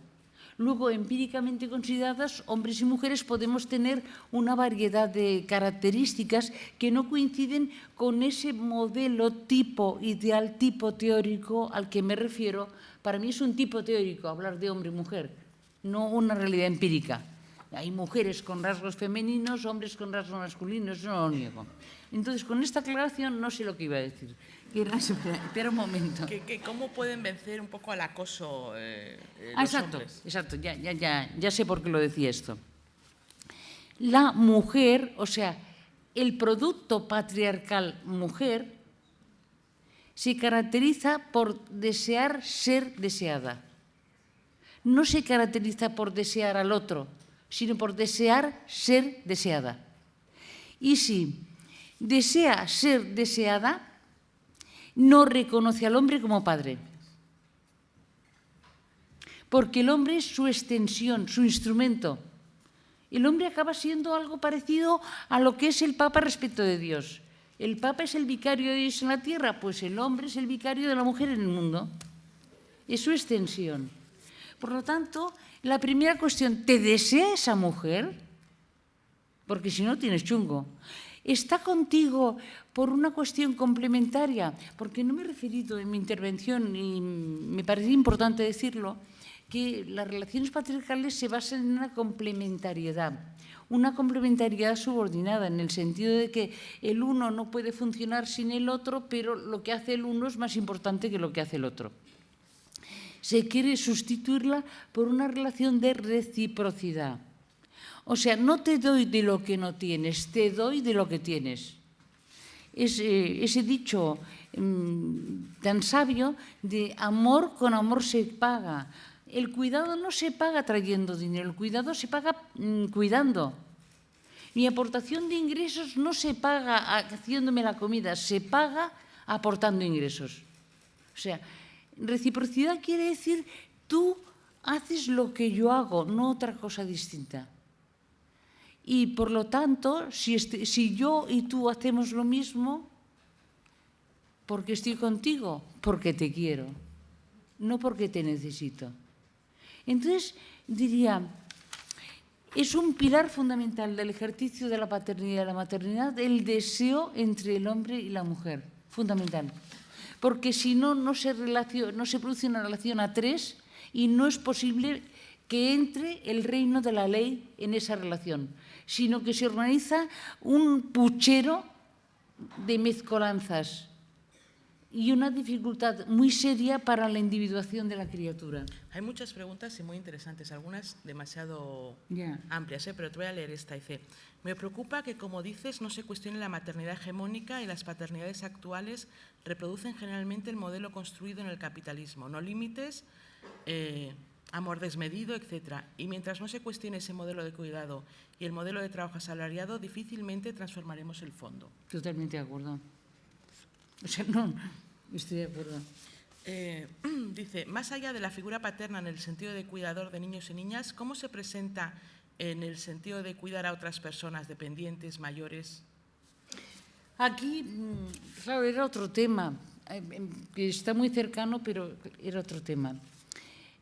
Luego, empíricamente consideradas, hombres y mujeres podemos tener una variedad de características que no coinciden con ese modelo tipo, ideal tipo teórico al que me refiero. Para mí es un tipo teórico hablar de hombre y mujer, no una realidad empírica. Hay mujeres con rasgos femeninos, hombres con rasgos masculinos, eso no lo niego. Entonces, con esta aclaración no sé lo que iba a decir. Espera un momento.
¿Cómo pueden vencer un poco al acoso los hombres?
Exacto, ya sé por qué lo decía esto. La mujer, o sea, el producto patriarcal mujer, se caracteriza por desear ser deseada. No se caracteriza por desear al otro, sino por desear ser deseada. Y si desea ser deseada, no reconoce al hombre como padre. Porque el hombre es su extensión, su instrumento. El hombre acaba siendo algo parecido a lo que es el Papa respecto de Dios. ¿El Papa es el vicario de Dios en la tierra? Pues el hombre es el vicario de la mujer en el mundo. Es su extensión. Por lo tanto, la primera cuestión, ¿te desea esa mujer? Porque si no, tienes chungo. ¿Está contigo por una cuestión complementaria? Porque no me he referido en mi intervención, y me parece importante decirlo, que las relaciones patriarcales se basan en una complementariedad subordinada, en el sentido de que el uno no puede funcionar sin el otro, pero lo que hace el uno es más importante que lo que hace el otro. Se quiere sustituirla por una relación de reciprocidad. O sea, no te doy de lo que no tienes, te doy de lo que tienes. Ese dicho tan sabio de amor con amor se paga. El cuidado no se paga trayendo dinero, el cuidado se paga cuidando. Mi aportación de ingresos no se paga haciéndome la comida, se paga aportando ingresos. O sea, reciprocidad quiere decir tú haces lo que yo hago, no otra cosa distinta. Y por lo tanto, si yo y tú hacemos lo mismo, porque estoy contigo, porque te quiero, no porque te necesito. Entonces, diría, es un pilar fundamental del ejercicio de la paternidad y de la maternidad el deseo entre el hombre y la mujer, fundamental. Porque si no, no se produce una relación a tres y no es posible que entre el reino de la ley en esa relación, sino que se organiza un puchero de mezcolanzas y una dificultad muy seria para la individuación de la criatura.
Hay muchas preguntas y muy interesantes, algunas demasiado amplias, pero te voy a leer esta. Dice, me preocupa que, como dices, no se cuestione la maternidad hegemónica y las paternidades actuales reproducen generalmente el modelo construido en el capitalismo. No límites, amor desmedido, etc. Y mientras no se cuestione ese modelo de cuidado y el modelo de trabajo asalariado, difícilmente transformaremos el fondo.
Totalmente de acuerdo. O sea, no, estoy de acuerdo.
Dice, más allá de la figura paterna en el sentido de cuidador de niños y niñas, ¿cómo se presenta en el sentido de cuidar a otras personas dependientes, mayores?
Aquí, claro, era otro tema, que está muy cercano, pero era otro tema.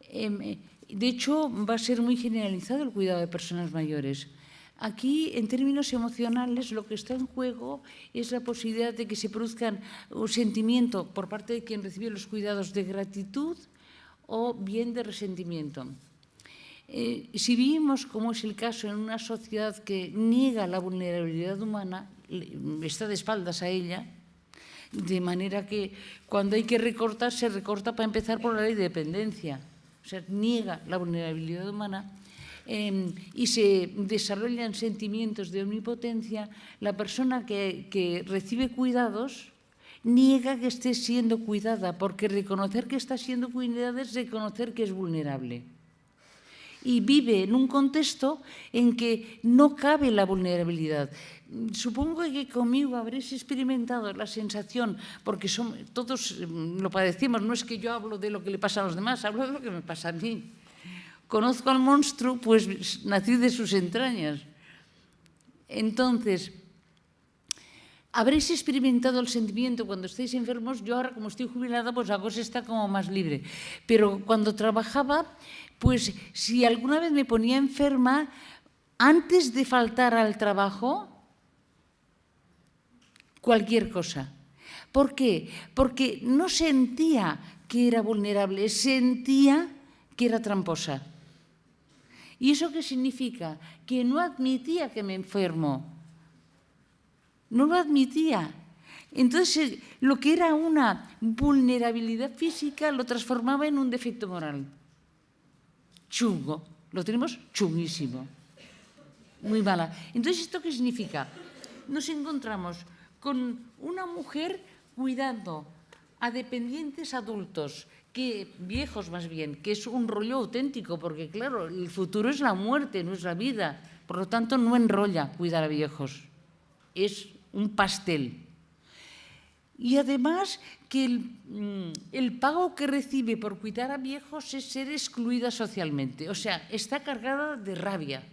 De hecho, va a ser muy generalizado el cuidado de personas mayores. Aquí, en términos emocionales, lo que está en juego es la posibilidad de que se produzcan un sentimiento por parte de quien recibe los cuidados de gratitud o bien de resentimiento. Si vivimos, como es el caso, en una sociedad que niega la vulnerabilidad humana, está de espaldas a ella, de manera que cuando hay que recortar, se recorta para empezar por la ley de dependencia. O sea, niega la vulnerabilidad humana, y se desarrollan sentimientos de omnipotencia, la persona que recibe cuidados niega que esté siendo cuidada, porque reconocer que está siendo cuidada es reconocer que es vulnerable. Y vive en un contexto en que no cabe la vulnerabilidad. Supongo que conmigo habréis experimentado la sensación, porque todos lo padecemos, no es que yo hablo de lo que le pasa a los demás, hablo de lo que me pasa a mí. Conozco al monstruo, pues nací de sus entrañas. Entonces, habréis experimentado el sentimiento cuando estáis enfermos. Yo ahora, como estoy jubilada, pues la cosa está como más libre. Pero cuando trabajaba, pues si alguna vez me ponía enferma, antes de faltar al trabajo, cualquier cosa. ¿Por qué? Porque no sentía que era vulnerable, sentía que era tramposa. ¿Y eso qué significa? Que no admitía que me enfermo. No lo admitía. Entonces, lo que era una vulnerabilidad física lo transformaba en un defecto moral. Chungo. Lo tenemos chunguísimo. Muy mala. Entonces, ¿esto qué significa? Nos encontramos con una mujer cuidando a dependientes adultos, viejos más bien, que es un rollo auténtico, porque claro, el futuro es la muerte, no es la vida. Por lo tanto, no enrolla cuidar a viejos. Es un pastel. Y además que el pago que recibe por cuidar a viejos es ser excluida socialmente. O sea, está cargada de rabia.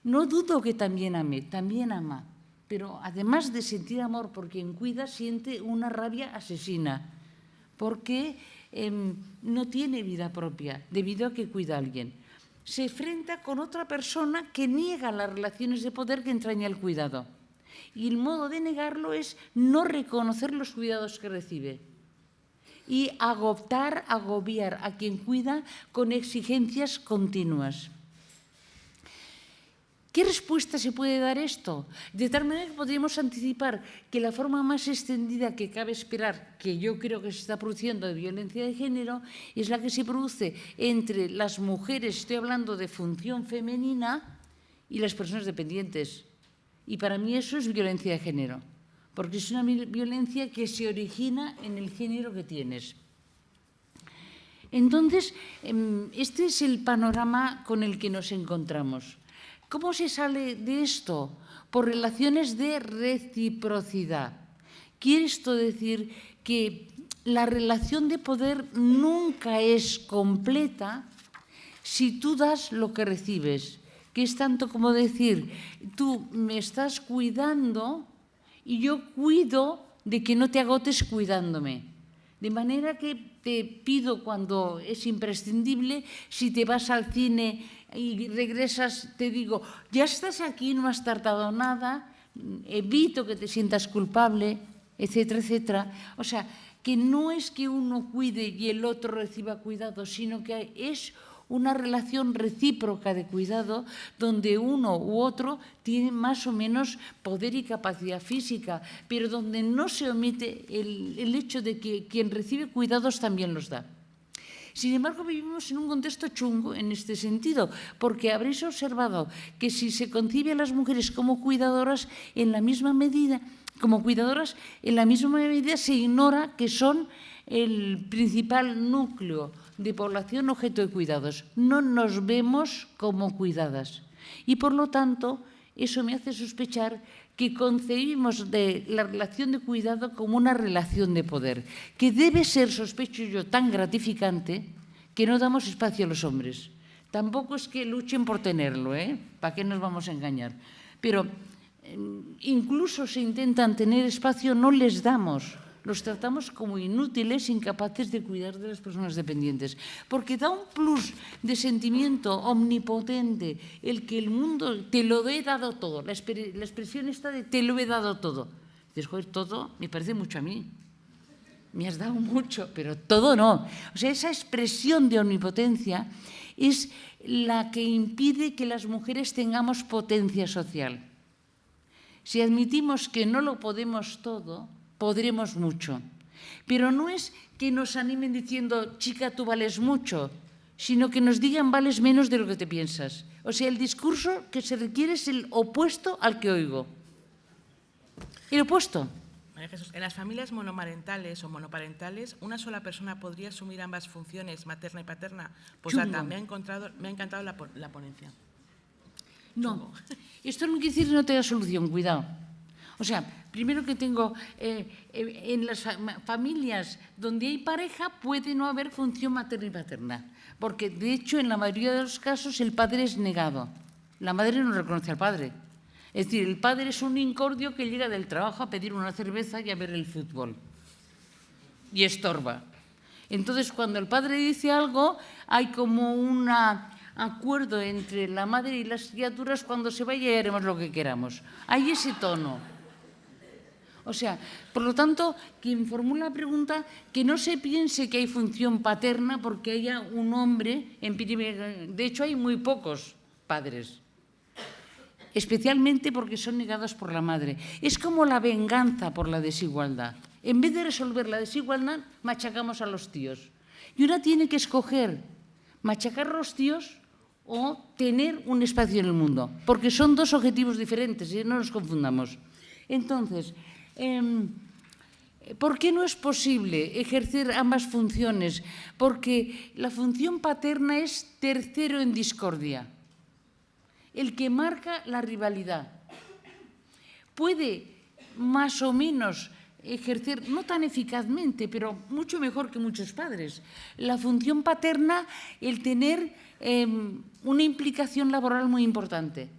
No dudo que también ame, también ama. Pero además de sentir amor por quien cuida, siente una rabia asesina. Porque no tiene vida propia debido a que cuida a alguien. Se enfrenta con otra persona que niega las relaciones de poder que entraña el cuidado. Y el modo de negarlo es no reconocer los cuidados que recibe y agobiar a quien cuida con exigencias continuas. ¿Qué respuesta se puede dar esto? De tal manera que podríamos anticipar que la forma más extendida que cabe esperar, que yo creo que se está produciendo de violencia de género, es la que se produce entre las mujeres, estoy hablando de función femenina, y las personas dependientes. Y para mí eso es violencia de género, porque es una violencia que se origina en el género que tienes. Entonces, este es el panorama con el que nos encontramos. ¿Cómo se sale de esto? Por relaciones de reciprocidad. Quiere esto decir que la relación de poder nunca es completa si tú das lo que recibes, que es tanto como decir, tú me estás cuidando y yo cuido de que no te agotes cuidándome. De manera que te pido cuando es imprescindible, si te vas al cine y regresas, te digo, ya estás aquí, no has tardado nada, evito que te sientas culpable, etcétera, etcétera. O sea, que no es que uno cuide y el otro reciba cuidado, sino que es una relación recíproca de cuidado donde uno u otro tiene más o menos poder y capacidad física, pero donde no se omite el hecho de que quien recibe cuidados también los da. Sin embargo, vivimos en un contexto chungo en este sentido, porque habréis observado que si se concibe a las mujeres como cuidadoras, en la misma medida se ignora que son el principal núcleo de población objeto de cuidados. No nos vemos como cuidadas. Y por lo tanto, eso me hace sospechar que concebimos de la relación de cuidado como una relación de poder, que debe ser, sospecho yo, tan gratificante que no damos espacio a los hombres. Tampoco es que luchen por tenerlo, ¿Para qué nos vamos a engañar? Pero incluso se intentan tener espacio, no les damos. Los tratamos como inútiles, incapaces de cuidar de las personas dependientes. Porque da un plus de sentimiento omnipotente el que el mundo te lo he dado todo. La expresión está de te lo he dado todo. Dices, joder, todo me parece mucho a mí. Me has dado mucho, pero todo no. O sea, esa expresión de omnipotencia es la que impide que las mujeres tengamos potencia social. Si admitimos que no lo podemos todo, podremos mucho. Pero no es que nos animen diciendo, chica, tú vales mucho, sino que nos digan, vales menos de lo que te piensas. O sea, el discurso que se requiere es el opuesto al que oigo. El opuesto.
María Jesús, en las familias monomarentales o monoparentales, ¿una sola persona podría asumir ambas funciones, materna y paterna? Pues
Chungo.
me ha encantado la ponencia.
No, esto no quiere decir que no tenga solución, cuidado. O sea, primero que tengo, en las familias donde hay pareja puede no haber función materna y paterna, porque de hecho en la mayoría de los casos el padre es negado, la madre no reconoce al padre. Es decir, el padre es un incordio que llega del trabajo a pedir una cerveza y a ver el fútbol y estorba. Entonces, cuando el padre dice algo, hay como un acuerdo entre la madre y las criaturas, cuando se vaya y haremos lo que queramos. Hay ese tono. O sea, por lo tanto, quien formula la pregunta, que no se piense que hay función paterna porque haya un hombre, de hecho hay muy pocos padres, especialmente porque son negados por la madre. Es como la venganza por la desigualdad. En vez de resolver la desigualdad, machacamos a los tíos. Y una tiene que escoger machacar a los tíos o tener un espacio en el mundo, porque son dos objetivos diferentes, y no nos confundamos. Entonces, ¿por qué no es posible ejercer ambas funciones? Porque la función paterna es tercero en discordia, el que marca la rivalidad. Puede más o menos ejercer, no tan eficazmente, pero mucho mejor que muchos padres, la función paterna, el tener una implicación laboral muy importante,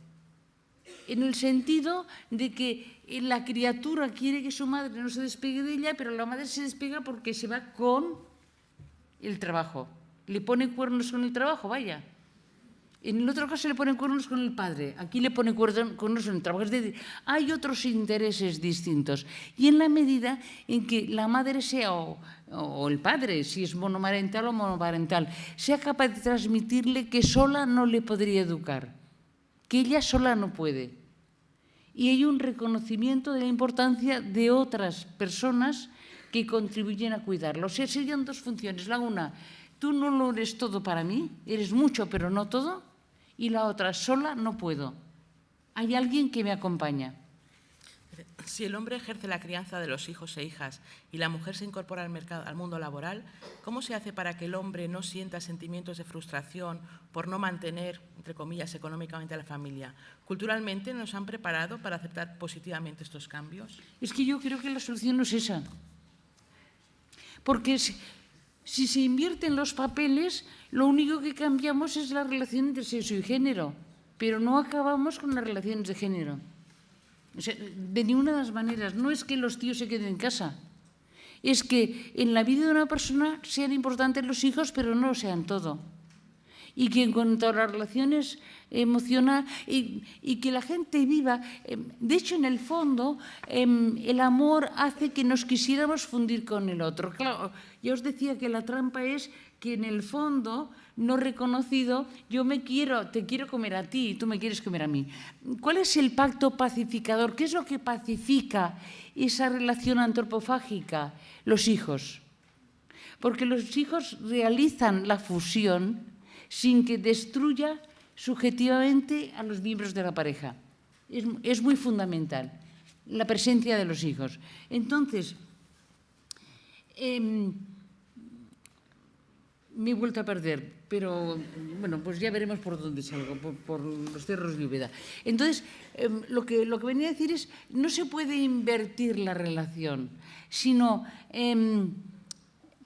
en el sentido de que la criatura quiere que su madre no se despegue de ella, pero la madre se despega porque se va con el trabajo. Le pone cuernos con el trabajo, vaya. En el otro caso le pone cuernos con el padre, aquí le pone cuernos con el trabajo. Es decir, hay otros intereses distintos. Y en la medida en que la madre sea, o el padre, si es monomarental o monoparental, sea capaz de transmitirle que sola no le podría educar, que ella sola no puede. Y hay un reconocimiento de la importancia de otras personas que contribuyen a cuidarlo. O sea, serían dos funciones. La una, tú no lo eres todo para mí, eres mucho pero no todo. Y la otra, sola no puedo. Hay alguien que me acompaña.
Si el hombre ejerce la crianza de los hijos e hijas y la mujer se incorpora al mundo laboral, ¿cómo se hace para que el hombre no sienta sentimientos de frustración por no mantener, entre comillas, económicamente a la familia? ¿Culturalmente nos han preparado para aceptar positivamente estos cambios?
Es que yo creo que la solución no es esa. Porque si se invierten los papeles, lo único que cambiamos es la relación entre sexo y género, pero no acabamos con las relaciones de género. O sea, de ninguna de las maneras. No es que los tíos se queden en casa, es que en la vida de una persona sean importantes los hijos, pero no sean todo. Y que en cuanto a las relaciones emocionales, y que la gente viva, de hecho, en el fondo, el amor hace que nos quisiéramos fundir con el otro. Claro, ya os decía que la trampa es que en el fondo, no reconocido, te quiero comer a ti y tú me quieres comer a mí. ¿Cuál es el pacto pacificador? ¿Qué es lo que pacifica esa relación antropofágica? Los hijos. Porque los hijos realizan la fusión sin que destruya subjetivamente a los miembros de la pareja. Es muy fundamental la presencia de los hijos. Entonces, me he vuelto a perder, pero bueno, pues ya veremos por dónde salgo, por los cerros de Úbeda. Entonces, lo que venía a decir es, no se puede invertir la relación, sino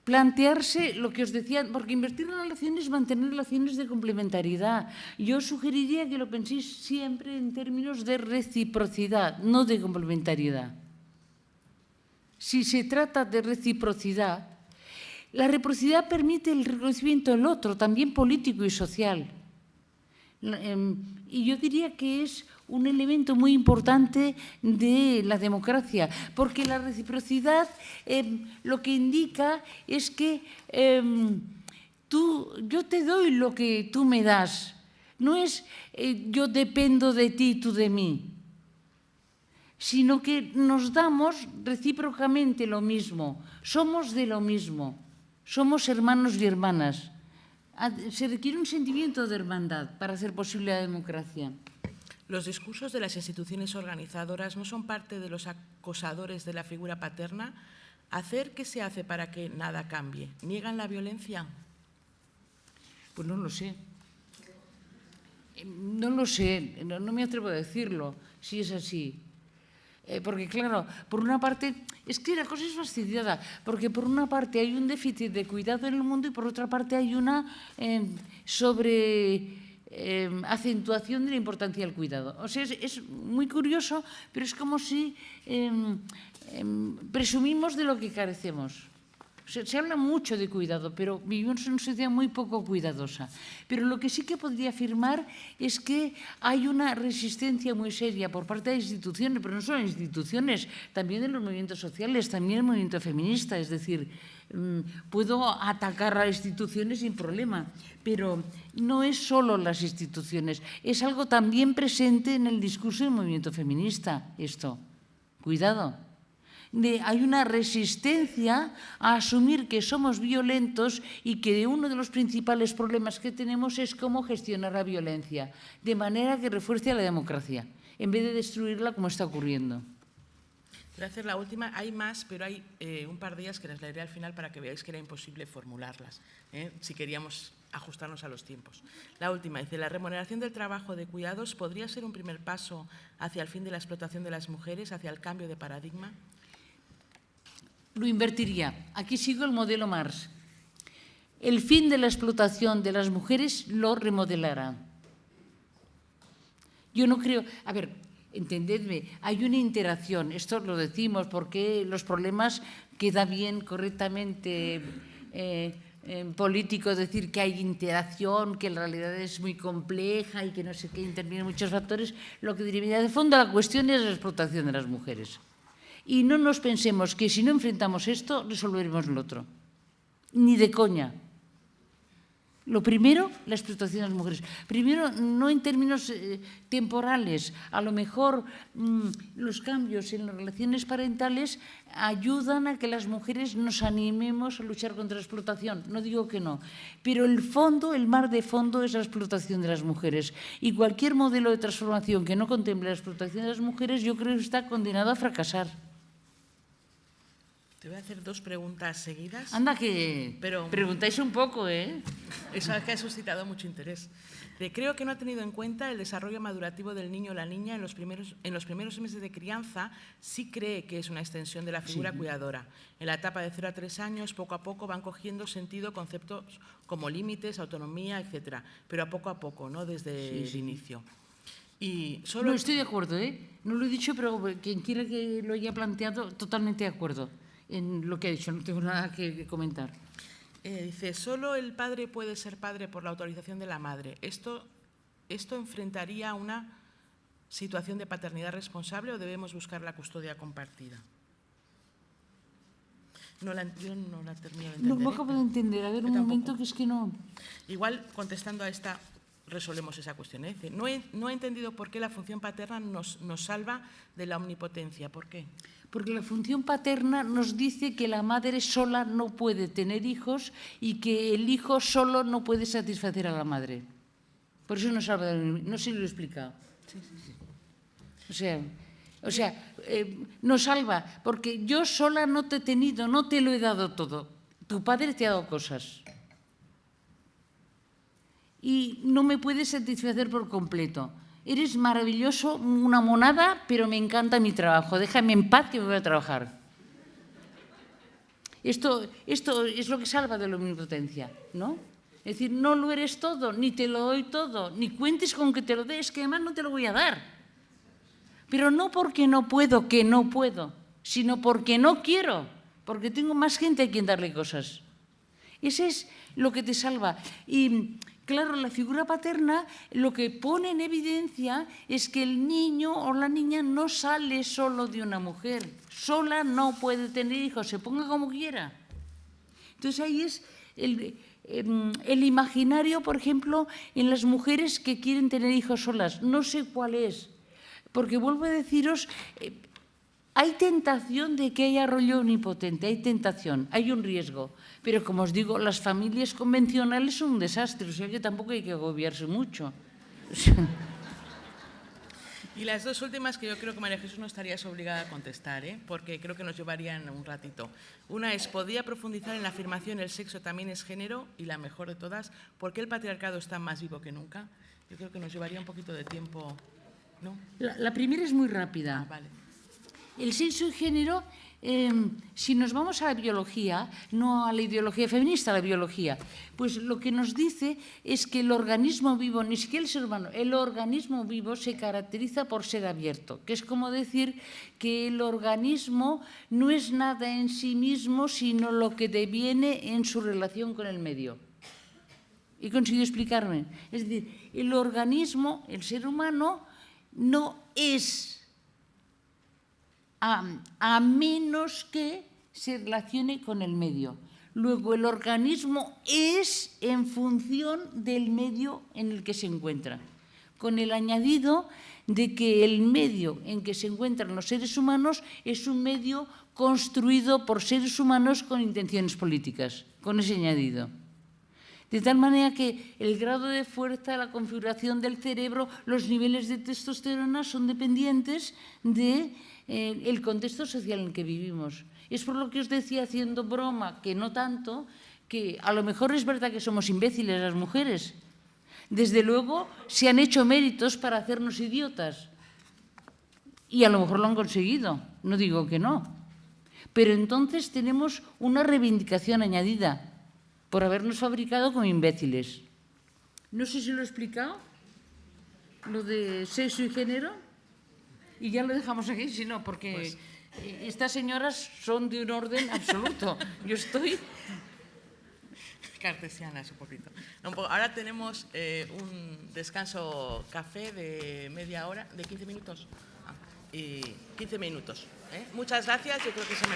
plantearse lo que os decía, porque invertir en la relación es mantener relaciones de complementariedad. Yo sugeriría que lo penséis siempre en términos de reciprocidad, no de complementariedad. Si se trata de reciprocidad, la reciprocidad permite el reconocimiento del otro, también político y social. Y yo diría que es un elemento muy importante de la democracia, porque la reciprocidad lo que indica es que yo te doy lo que tú me das. No es yo dependo de ti y tú de mí, sino que nos damos recíprocamente lo mismo, somos de lo mismo, somos hermanos y hermanas. Se requiere un sentimiento de hermandad para hacer posible la democracia.
¿Los discursos de las instituciones organizadoras no son parte de los acosadores de la figura paterna? ¿Hacer qué se hace para que nada cambie? ¿Niegan la violencia?
Pues no lo sé. No lo sé, no me atrevo a decirlo, si es así. Porque, claro, por una parte, es que la cosa es fastidiada, porque por una parte hay un déficit de cuidado en el mundo y por otra parte hay una acentuación de la importancia del cuidado. O sea, es muy curioso, pero es como si presumimos de lo que carecemos. Se habla mucho de cuidado, pero vivimos en una sociedad muy poco cuidadosa. Pero lo que sí que podría afirmar es que hay una resistencia muy seria por parte de instituciones, pero no solo instituciones, también de los movimientos sociales, también el movimiento feminista. Es decir, puedo atacar a instituciones sin problema, pero no es solo las instituciones, es algo también presente en el discurso del movimiento feminista, esto. Cuidado. Hay una resistencia a asumir que somos violentos y que uno de los principales problemas que tenemos es cómo gestionar la violencia, de manera que refuerce a la democracia, en vez de destruirla como está ocurriendo.
Voy a hacer la última. Hay más, pero hay un par de ellas que las leeré al final para que veáis que era imposible formularlas, si queríamos ajustarnos a los tiempos. La última dice: la remuneración del trabajo de cuidados podría ser un primer paso hacia el fin de la explotación de las mujeres, hacia el cambio de paradigma.
Lo invertiría. Aquí sigo el modelo Marx. El fin de la explotación de las mujeres lo remodelará. Yo no creo... A ver, entendedme, hay una interacción. Esto lo decimos porque los problemas queda bien correctamente en político decir que hay interacción, que la realidad es muy compleja y que no sé qué, intervienen muchos factores. Lo que diría de fondo la cuestión es la explotación de las mujeres. Y no nos pensemos que si no enfrentamos esto, resolveremos lo otro. Ni de coña. Lo primero, la explotación de las mujeres. Primero, no en términos temporales. A lo mejor los cambios en las relaciones parentales ayudan a que las mujeres nos animemos a luchar contra la explotación. No digo que no. Pero el fondo, el mar de fondo, es la explotación de las mujeres. Y cualquier modelo de transformación que no contemple la explotación de las mujeres, yo creo que está condenado a fracasar.
Te voy a hacer dos preguntas seguidas.
Anda, que preguntáis un poco, ¿eh?
Eso es que ha suscitado mucho interés. Creo que no ha tenido en cuenta el desarrollo madurativo del niño o la niña en los primeros meses de crianza. Sí cree que es una extensión de la figura cuidadora. En la etapa de 0 a 3 años, poco a poco van cogiendo sentido conceptos como límites, autonomía, etcétera. Pero a poco, no desde el inicio. Y solo...
No, estoy de acuerdo, ¿eh? No lo he dicho, pero quien quiera que lo haya planteado, totalmente de acuerdo en lo que ha dicho, no tengo nada que comentar.
Dice, solo el padre puede ser padre por la autorización de la madre. ¿Esto enfrentaría a una situación de paternidad responsable o debemos buscar la custodia compartida? Yo no la termino de entender.
No acabo de entender. A ver, un momento, que es que no...
Igual, contestando a esta, resolvemos esa cuestión. Dice, no he entendido por qué la función paterna nos salva de la omnipotencia. ¿Por qué?
Porque la función paterna nos dice que la madre sola no puede tener hijos y que el hijo solo no puede satisfacer a la madre. Por eso nos salva de... No sé si lo he explicado.
Sí.
O sea, nos salva, porque yo sola no te he tenido, no te lo he dado todo. Tu padre te ha dado cosas. Y no me puedes satisfacer por completo. Eres maravilloso, una monada, pero me encanta mi trabajo. Déjame en paz que me voy a trabajar. Esto es lo que salva de la omnipotencia, ¿no? Es decir, no lo eres todo, ni te lo doy todo, ni cuentes con que te lo des, que además no te lo voy a dar. Pero no porque no puedo, sino porque no quiero, porque tengo más gente a quien darle cosas. Ese es lo que te salva. Y claro, la figura paterna lo que pone en evidencia es que el niño o la niña no sale solo de una mujer. Sola no puede tener hijos, se ponga como quiera. Entonces ahí es el imaginario, por ejemplo, en las mujeres que quieren tener hijos solas. No sé cuál es, porque vuelvo a deciros, Hay tentación de que haya rollo omnipotente, hay tentación, hay un riesgo. Pero, como os digo, las familias convencionales son un desastre, o sea que tampoco hay que agobiarse mucho.
Y las dos últimas que yo creo que María Jesús no estarías obligada a contestar, porque creo que nos llevarían un ratito. Una es, ¿podría profundizar en la afirmación el sexo también es género? Y la mejor de todas, ¿por qué el patriarcado está más vivo que nunca? Yo creo que nos llevaría un poquito de tiempo, ¿no?
La primera es muy rápida.
Vale.
El sexo y género, si nos vamos a la biología, no a la ideología feminista, a la biología, pues lo que nos dice es que el organismo vivo, ni siquiera el ser humano, el organismo vivo se caracteriza por ser abierto, que es como decir que el organismo no es nada en sí mismo, sino lo que deviene en su relación con el medio. ¿He conseguido explicarme? Es decir, el organismo, el ser humano, no es a menos que se relacione con el medio. Luego, el organismo es en función del medio en el que se encuentra, con el añadido de que el medio en que se encuentran los seres humanos es un medio construido por seres humanos con intenciones políticas, con ese añadido. De tal manera que el grado de fuerza, la configuración del cerebro, los niveles de testosterona son dependientes del contexto social en el que vivimos. Es por lo que os decía, haciendo broma, que no tanto, que a lo mejor es verdad que somos imbéciles las mujeres. Desde luego se han hecho méritos para hacernos idiotas. Y a lo mejor lo han conseguido, no digo que no. Pero entonces tenemos una reivindicación añadida por habernos fabricado como imbéciles. No sé si lo he explicado, lo de sexo y género, y ya lo dejamos aquí, si no, porque pues, estas señoras son de un orden absoluto. Yo estoy
cartesianas un poquito. Ahora tenemos un descanso café de media hora, de 15 minutos. 15 minutos. Muchas gracias, yo creo que se me...